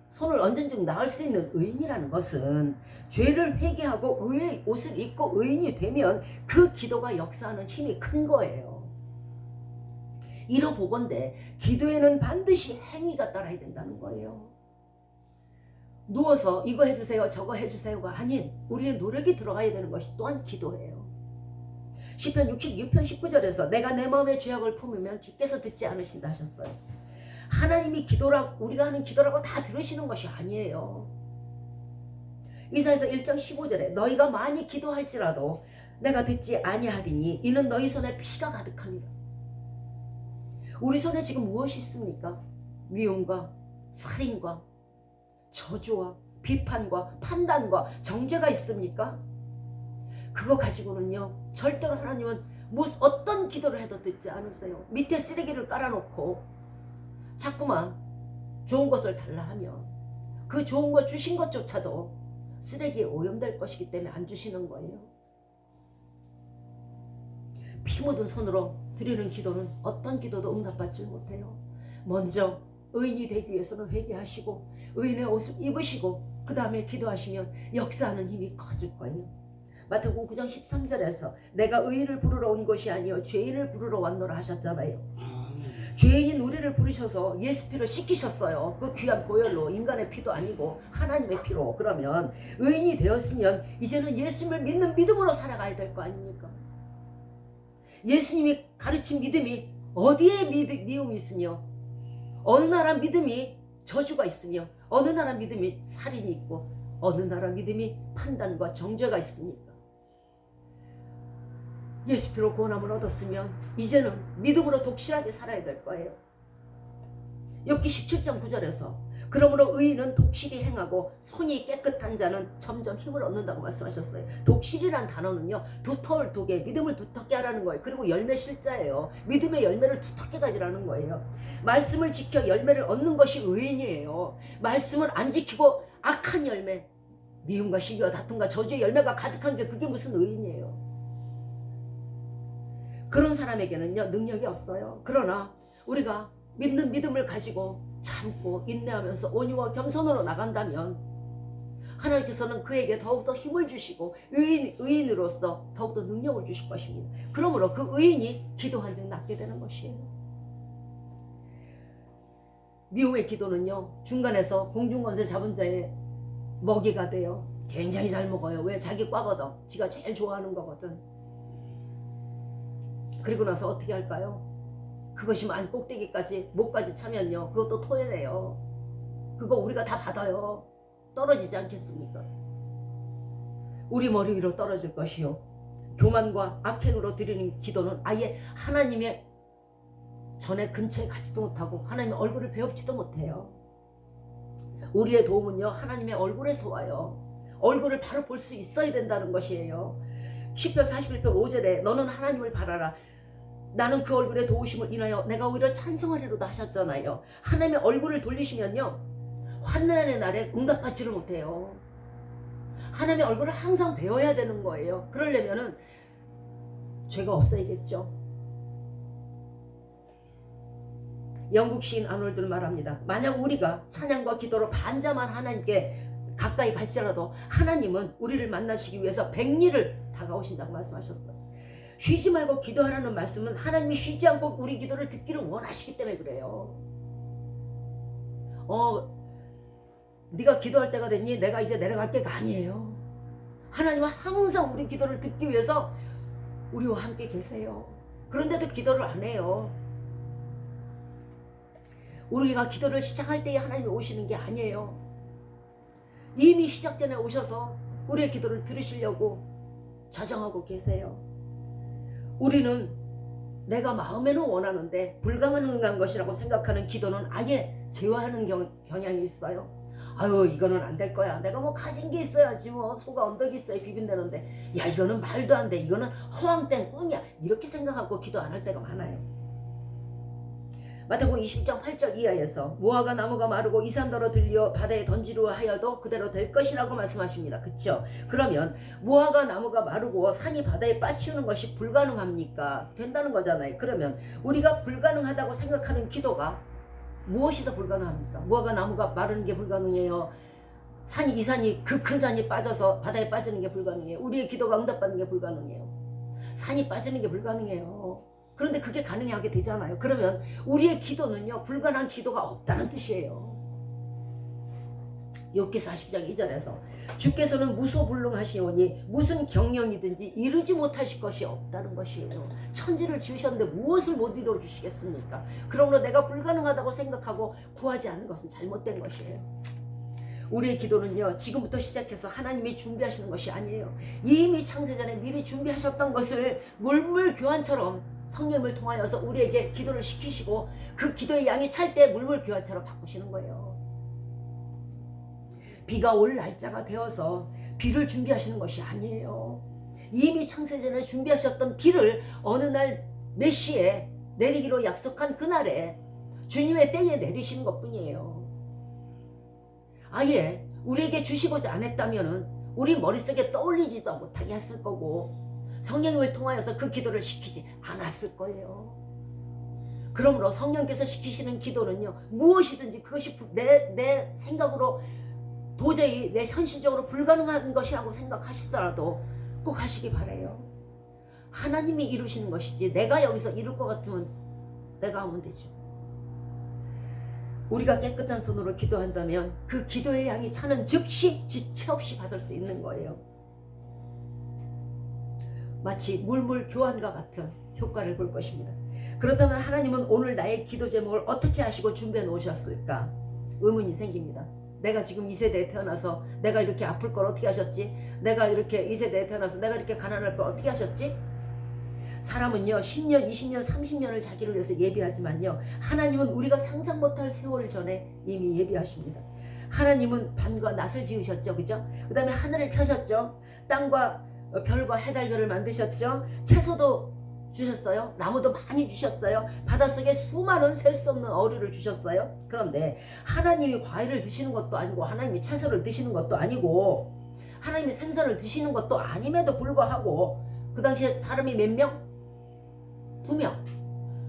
Speaker 1: 손을 얹은 즉 나을 수 있는 의인이라는 것은 죄를 회개하고 의의 옷을 입고 의인이 되면 그 기도가 역사하는 힘이 큰 거예요. 이러보건대 기도에는 반드시 행위가 따라야 된다는 거예요. 누워서 이거 해주세요 저거 해주세요가 아닌 우리의 노력이 들어가야 되는 것이 또한 기도예요. 시편 66편 19절에서 내가 내 마음의 죄악을 품으면 주께서 듣지 않으신다 하셨어요. 하나님이 우리가 하는 기도라고 다 들으시는 것이 아니에요. 이사야서 1장 15절에 너희가 많이 기도할지라도 내가 듣지 아니하리니 이는 너희 손에 피가 가득합니다. 우리 손에 지금 무엇이 있습니까? 미움과 살인과 저주와 비판과 판단과 정죄가 있습니까? 그거 가지고는요 절대로 하나님은 어떤 기도를 해도 듣지 않으세요. 밑에 쓰레기를 깔아놓고 자꾸만 좋은 것을 달라 하면 그 좋은 것 주신 것조차도 쓰레기에 오염될 것이기 때문에 안 주시는 거예요. 피 묻은 손으로 드리는 기도는 어떤 기도도 응답받지 못해요. 먼저 의인이 되기 위해서는 회개하시고 의인의 옷을 입으시고 그 다음에 기도하시면 역사하는 힘이 커질 거예요. 마태복음 9장 13절에서 내가 의인을 부르러 온 것이 아니요 죄인을 부르러 왔노라 하셨잖아요. 죄인인 우리를 부르셔서 예수 피로 씻기셨어요. 그 귀한 보혈로, 인간의 피도 아니고 하나님의 피로. 그러면 의인이 되었으면 이제는 예수님을 믿는 믿음으로 살아가야 될 거 아닙니까? 예수님이 가르친 믿음이 어디에 미움이 있으며 어느 나라 믿음이 저주가 있으며 어느 나라 믿음이 살인이 있고 어느 나라 믿음이 판단과 정죄가 있습니까? 예수 피로 구원함을 얻었으면 이제는 믿음으로 독실하게 살아야 될 거예요. 욥기 17장 9절에서 그러므로 의인은 독실히 행하고 손이 깨끗한 자는 점점 힘을 얻는다고 말씀하셨어요. 독실이란 단어는요 두터울 독에 믿음을 두텁게 하라는 거예요. 그리고 열매 실자예요. 믿음의 열매를 두텁게 가지라는 거예요. 말씀을 지켜 열매를 얻는 것이 의인이에요. 말씀을 안 지키고 악한 열매, 미움과 시기와 다툼과 저주의 열매가 가득한 게 그게 무슨 의인이에요. 그런 사람에게는요 능력이 없어요. 그러나 우리가 믿는 믿음을 가지고 참고 인내하면서 온유와 겸손으로 나간다면 하나님께서는 그에게 더욱더 힘을 주시고 의인으로서 더욱더 능력을 주실 것입니다. 그러므로 그 의인이 기도한즉 낫게 되는 것이에요. 미움의 기도는요 중간에서 공중권세 잡은 자의 먹이가 돼요. 굉장히 잘 먹어요. 왜? 자기 꽈거든. 지가 제일 좋아하는 거거든. 그리고 나서 어떻게 할까요? 그것이 만 꼭대기까지 목까지 차면요 그것도 토해내요. 그거 우리가 다 받아요. 떨어지지 않겠습니까? 우리 머리 위로 떨어질 것이요 교만과 악행으로 드리는 기도는 아예 하나님의 전에 근처에 가지도 못하고 하나님의 얼굴을 배웁지도 못해요. 우리의 도움은요 하나님의 얼굴에서 와요. 얼굴을 바로 볼 수 있어야 된다는 것이에요. 시편 41편 5절에 너는 하나님을 바라라. 나는 그 얼굴의 도우심을 인하여 내가 오히려 찬송하리로다 하셨잖아요. 하나님의 얼굴을 돌리시면요 환난의 날에 응답받지를 못해요. 하나님의 얼굴을 항상 배워야 되는 거예요. 그러려면은 죄가 없어야겠죠. 영국 시인 아놀드는 말합니다. 만약 우리가 찬양과 기도로 반자만 하나님께 가까이 갈지라도 하나님은 우리를 만나시기 위해서 백리를 다가오신다고 말씀하셨어요. 쉬지 말고 기도하라는 말씀은 하나님이 쉬지 않고 우리 기도를 듣기를 원하시기 때문에 그래요. 네가 기도할 때가 됐니? 내가 이제 내려갈 때가 아니에요. 하나님은 항상 우리 기도를 듣기 위해서 우리와 함께 계세요. 그런데도 기도를 안 해요. 우리가 기도를 시작할 때에 하나님이 오시는 게 아니에요. 이미 시작 전에 오셔서 우리의 기도를 들으시려고 좌정하고 계세요. 우리는 내가 마음에는 원하는데 불가능한 것이라고 생각하는 기도는 아예 제어하는 경향이 있어요. 아유 이거는 안 될 거야. 내가 뭐 가진 게 있어야지 뭐 소가 언덕이 있어야 비빈다는데 야 이거는 말도 안 돼. 이거는 허황된 꿈이야. 이렇게 생각하고 기도 안 할 때가 많아요. 마태복음 20장 8절 이하에서 무화과 나무가 마르고 이산더러 들려 바다에 던지려 하여도 그대로 될 것이라고 말씀하십니다. 그렇죠? 그러면 무화과 나무가 마르고 산이 바다에 빠치는 것이 불가능합니까? 된다는 거잖아요. 그러면 우리가 불가능하다고 생각하는 기도가 무엇이 더 불가능합니까? 무화과 나무가 마르는 게 불가능해요. 이 산이 그 큰 산이 빠져서 바다에 빠지는 게 불가능해요. 우리의 기도가 응답받는 게 불가능해요. 산이 빠지는 게 불가능해요. 그런데 그게 가능하게 되잖아요. 그러면 우리의 기도는요 불가능한 기도가 없다는 뜻이에요. 욥기 40장 2절에서 주께서는 무소불능하시오니 무슨 경영이든지 이루지 못하실 것이 없다는 것이에요. 천지를 지으셨는데 무엇을 못 이루어 주시겠습니까? 그러므로 내가 불가능하다고 생각하고 구하지 않는 것은 잘못된 것이에요. 우리의 기도는요 지금부터 시작해서 하나님이 준비하시는 것이 아니에요. 이미 창세전에 미리 준비하셨던 것을 물물교환처럼 성령을 통하여서 우리에게 기도를 시키시고 그 기도의 양이 찰 때 물물교환처럼 바꾸시는 거예요. 비가 올 날짜가 되어서 비를 준비하시는 것이 아니에요. 이미 창세전에 준비하셨던 비를 어느 날 몇 시에 내리기로 약속한 그날에 주님의 때에 내리시는 것뿐이에요. 아예 우리에게 주시고자 안 했다면은 우리 머릿속에 떠올리지도 못하게 했을 거고 성령님을 통하여서 그 기도를 시키지 않았을 거예요. 그러므로 성령께서 시키시는 기도는요, 무엇이든지 그것이 내 생각으로 도저히 내 현실적으로 불가능한 것이라고 생각하시더라도 꼭 하시기 바라요. 하나님이 이루시는 것이지 내가 여기서 이룰 것 같으면 내가 하면 되죠. 우리가 깨끗한 손으로 기도한다면 그 기도의 양이 차는 즉시 지체 없이 받을 수 있는 거예요. 마치 물물 교환과 같은 효과를 볼 것입니다. 그렇다면 하나님은 오늘 나의 기도 제목을 어떻게 하시고 준비해 놓으셨을까? 의문이 생깁니다. 내가 지금 이 세대에 태어나서 내가 이렇게 아플 걸 어떻게 하셨지? 내가 이렇게 이 세대에 태어나서 내가 이렇게 가난할 걸 어떻게 하셨지? 사람은요 10년, 20년, 30년을 자기를 위해서 예비하지만요, 하나님은 우리가 상상 못할 세월 전에 이미 예비하십니다. 하나님은 밤과 낮을 지으셨죠, 그죠? 그 다음에 하늘을 펴셨죠. 땅과 별과 해달별을 만드셨죠. 채소도 주셨어요. 나무도 많이 주셨어요. 바닷속에 수많은 셀 수 없는 어류를 주셨어요. 그런데 하나님이 과일을 드시는 것도 아니고 하나님이 채소를 드시는 것도 아니고 하나님이 생선을 드시는 것도 아님에도 불구하고 그 당시에 사람이 몇 명? 2명.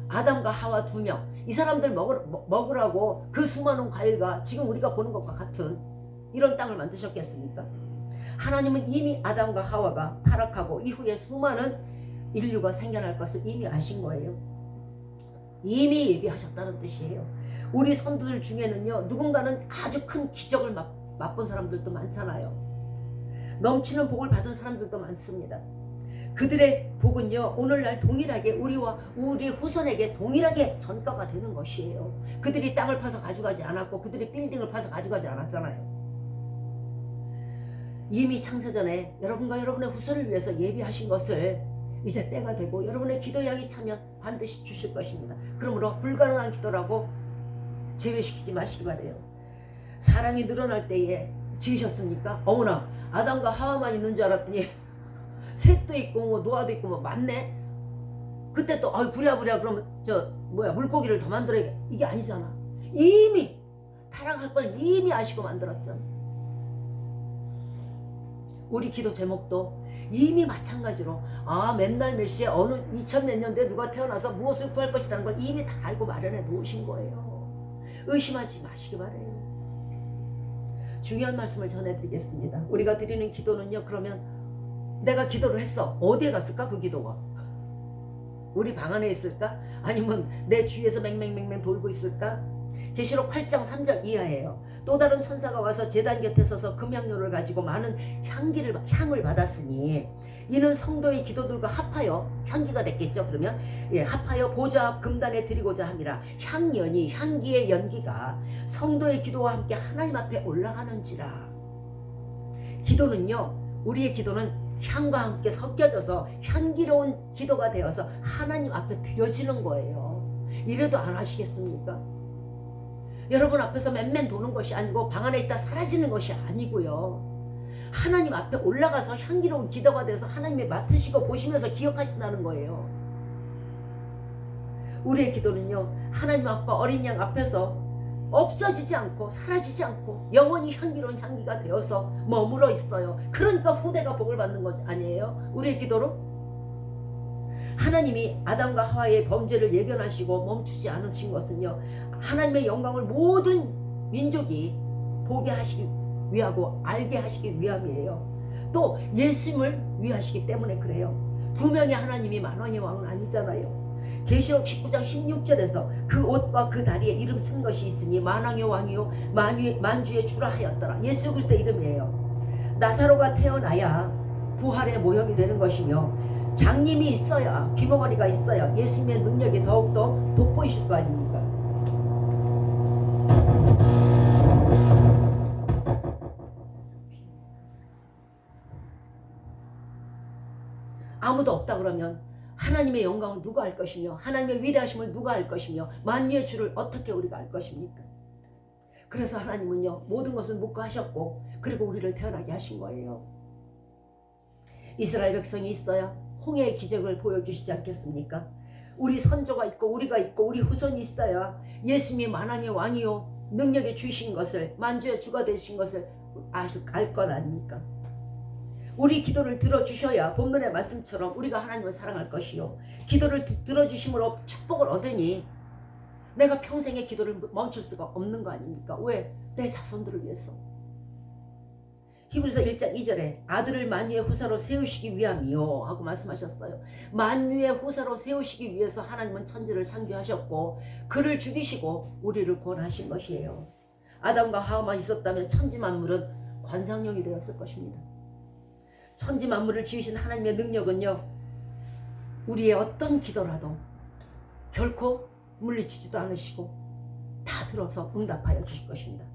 Speaker 1: 아담과 하와 2명. 이 사람들 먹으라고 그 수많은 과일과 지금 우리가 보는 것과 같은 이런 땅을 만드셨겠습니까? 하나님은 이미 아담과 하와가 타락하고 이후에 수많은 인류가 생겨날 것을 이미 아신 거예요. 이미 예비하셨다는 뜻이에요. 우리 선두들 중에는요, 누군가는 아주 큰 기적을 맛본 사람들도 많잖아요. 넘치는 복을 받은 사람들도 많습니다. 그들의 복은요, 오늘날 동일하게 우리와 우리 후손에게 동일하게 전가가 되는 것이에요. 그들이 땅을 파서 가져가지 않았고 그들이 빌딩을 파서 가져가지 않았잖아요. 이미 창세전에 여러분과 여러분의 후손을 위해서 예비하신 것을 이제 때가 되고 여러분의 기도 양이 차면 반드시 주실 것입니다. 그러므로 불가능한 기도라고 제외시키지 마시기 바래요. 사람이 늘어날 때에 지으셨습니까? 어머나, 아담과 하와만 있는 줄 알았더니 셋도 있고 뭐 노아도 있고 뭐 많네. 그때 또 부랴부랴 그러면 물고기를 더 만들어야, 이게 아니잖아. 이미 타락할 걸 이미 아시고 만들었잖아. 우리 기도 제목도 이미 마찬가지로 맨날 몇 시에 어느 2000몇 년도에 누가 태어나서 무엇을 구할 것이라는 걸 이미 다 알고 마련해 놓으신 거예요. 의심하지 마시기 바래요. 중요한 말씀을 전해드리겠습니다. 우리가 드리는 기도는요, 그러면 내가 기도를 했어. 어디에 갔을까 그 기도가? 우리 방 안에 있을까? 아니면 내 주위에서 맹맹맹맹 돌고 있을까? 계시록 8장 3절 이하예요. 또 다른 천사가 와서 제단 곁에 서서 금향료를 가지고 많은 향을 받았으니 이는 성도의 기도들과 합하여 향기가 됐겠죠. 그러면 합하여 보좌 앞 금단에 드리고자 함이라. 향연이, 향기의 연기가 성도의 기도와 함께 하나님 앞에 올라가는지라. 기도는요, 우리의 기도는 향과 함께 섞여져서 향기로운 기도가 되어서 하나님 앞에 드려지는 거예요. 이래도 안 하시겠습니까? 여러분 앞에서 맨맨 도는 것이 아니고 방 안에 있다 사라지는 것이 아니고요, 하나님 앞에 올라가서 향기로운 기도가 되어서 하나님이 맡으시고 보시면서 기억하신다는 거예요. 우리의 기도는요, 하나님 앞과 어린 양 앞에서 없어지지 않고 사라지지 않고 영원히 향기로운 향기가 되어서 머물러 있어요. 그러니까 후대가 복을 받는 것 아니에요? 우리의 기도로 하나님이 아담과 하와의 범죄를 예견하시고 멈추지 않으신 것은요, 하나님의 영광을 모든 민족이 보게 하시기 위하고 알게 하시기 위함이에요. 또 예수님을 위하시기 때문에 그래요. 2명의 하나님이 만왕의 왕은 아니잖아요. 계시록 19장 16절에서 그 옷과 그 다리에 이름 쓴 것이 있으니 만왕의 왕이요 만주의 주라 하였더라. 예수 그리스도의 이름이에요. 나사로가 태어나야 부활의 모형이 되는 것이며 장님이 있어야, 귀머거리가 있어야 예수님의 능력이 더욱더 돋보이실 거 아닙니까? 아무도 없다 그러면 하나님의 영광을 누가 알 것이며 하나님의 위대하심을 누가 알 것이며 만유의 주를 어떻게 우리가 알 것입니까? 그래서 하나님은요 모든 것을 묵과하셨고 그리고 우리를 태어나게 하신 거예요. 이스라엘 백성이 있어야 홍해의 기적을 보여주시지 않겠습니까? 우리 선조가 있고 우리가 있고 우리 후손이 있어야 예수님이 만왕의 왕이요 능력의 주신 것을 만주의 주가 되신 것을 알 것 아닙니까? 우리 기도를 들어주셔야 본문의 말씀처럼 우리가 하나님을 사랑할 것이요 기도를 들어주심으로 축복을 얻으니 내가 평생의 기도를 멈출 수가 없는 거 아닙니까? 왜? 내 자손들을 위해서. 히브리서 1장 2절에 아들을 만유의 후사로 세우시기 위함이요 하고 말씀하셨어요. 만유의 후사로 세우시기 위해서 하나님은 천지를 창조하셨고 그를 죽이시고 우리를 구원하신 것이에요. 아담과 하와만 있었다면 천지 만물은 관상용이 되었을 것입니다. 천지 만물을 지으신 하나님의 능력은요 우리의 어떤 기도라도 결코 물리치지도 않으시고 다 들어서 응답하여 주실 것입니다.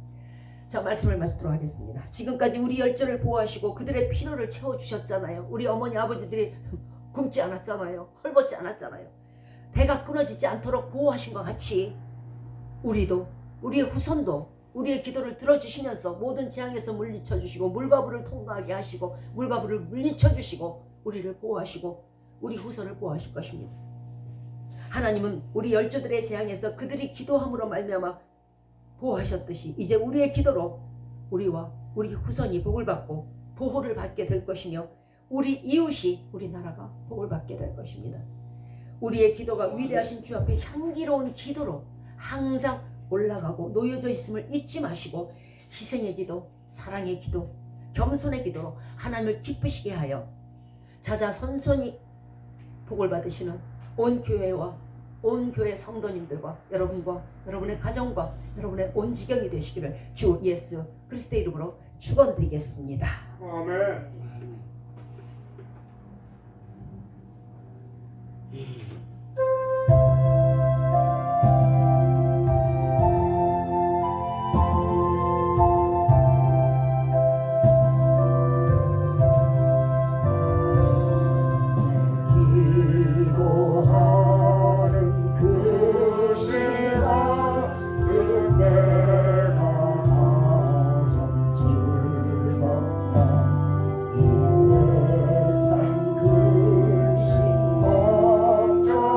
Speaker 1: 자, 말씀을 마치도록 하겠습니다. 지금까지 우리 열조를 보호하시고 그들의 필요를 채워주셨잖아요. 우리 어머니 아버지들이 굶지 않았잖아요. 헐벗지 않았잖아요. 대가 끊어지지 않도록 보호하신 것 같이 우리도 우리의 후손도 우리의 기도를 들어주시면서 모든 재앙에서 물리쳐 주시고 물과 불을 통과하게 하시고 물과 불을 물리쳐 주시고 우리를 보호하시고 우리 후손을 보호하실 것입니다. 하나님은 우리 열조들의 재앙에서 그들이 기도함으로 말미암아 보호하셨듯이 이제 우리의 기도로 우리와 우리 후손이 복을 받고 보호를 받게 될 것이며 우리 이웃이 우리나라가 복을 받게 될 것입니다. 우리의 기도가 위대하신 주 앞에 향기로운 기도로 항상 올라가고 놓여져 있음을 잊지 마시고 희생의 기도, 사랑의 기도, 겸손의 기도로 하나님을 기쁘시게 하여 자자손손이 복을 받으시는 온 교회와 온 교회 성도님들과 여러분과 여러분의 가정과 여러분의 온 지경이 되시기를 주 예수 그리스도의 이름으로 축원드리겠습니다.
Speaker 2: 아멘. 걱정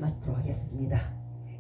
Speaker 1: 말씀하시도록 하겠습니다.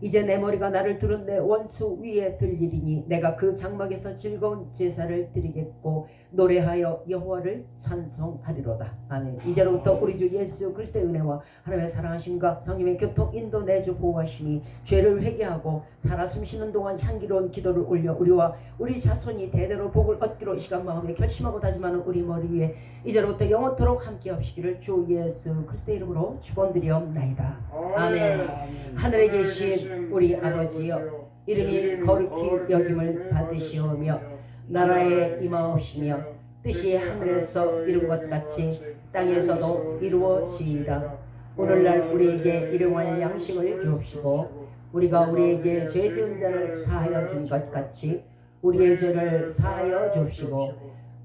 Speaker 1: 이제 내 머리가 나를 두른 내 원수 위에 들리리니 내가 그 장막에서 즐거운 제사를 드리겠고 노래하여 여호와를 찬송하리로다. 아멘. 이제로부터 우리 주 예수 그리스도의 은혜와 하나님의 사랑하심과 성령의 교통 인도 내주 보호하심이 죄를 회개하고 살아 숨쉬는 동안 향기로운 기도를 올려 우리와 우리 자손이 대대로 복을 얻기로 이 시간 마음에 결심하고 다짐하는 우리 머리 위에 이제로부터 영원토록 함께 하시기를 주 예수 그리스도의 이름으로 축원드리옵나이다. 아멘. 하늘에 계신 우리 아버지여, 이름이 거룩히 여김을 받으시오며 나라에 임하옵시며 뜻이 하늘에서 이룬 것 같이 땅에서도 이루어지이다. 오늘날 우리에게 일용할 양식을 주옵시고 우리가 우리에게 죄 지은 자를 사하여 준 것 같이 우리의 죄를 사하여 주옵시고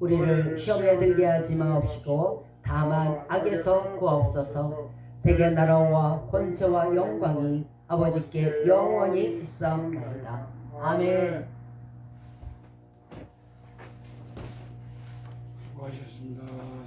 Speaker 1: 우리를 시험에 들게 하지 마옵시고 다만 악에서 구하옵소서. 대개 나라와 권세와 영광이 아버지께 영원히 있사옵나이다. 아멘.
Speaker 2: 수고하셨습니다.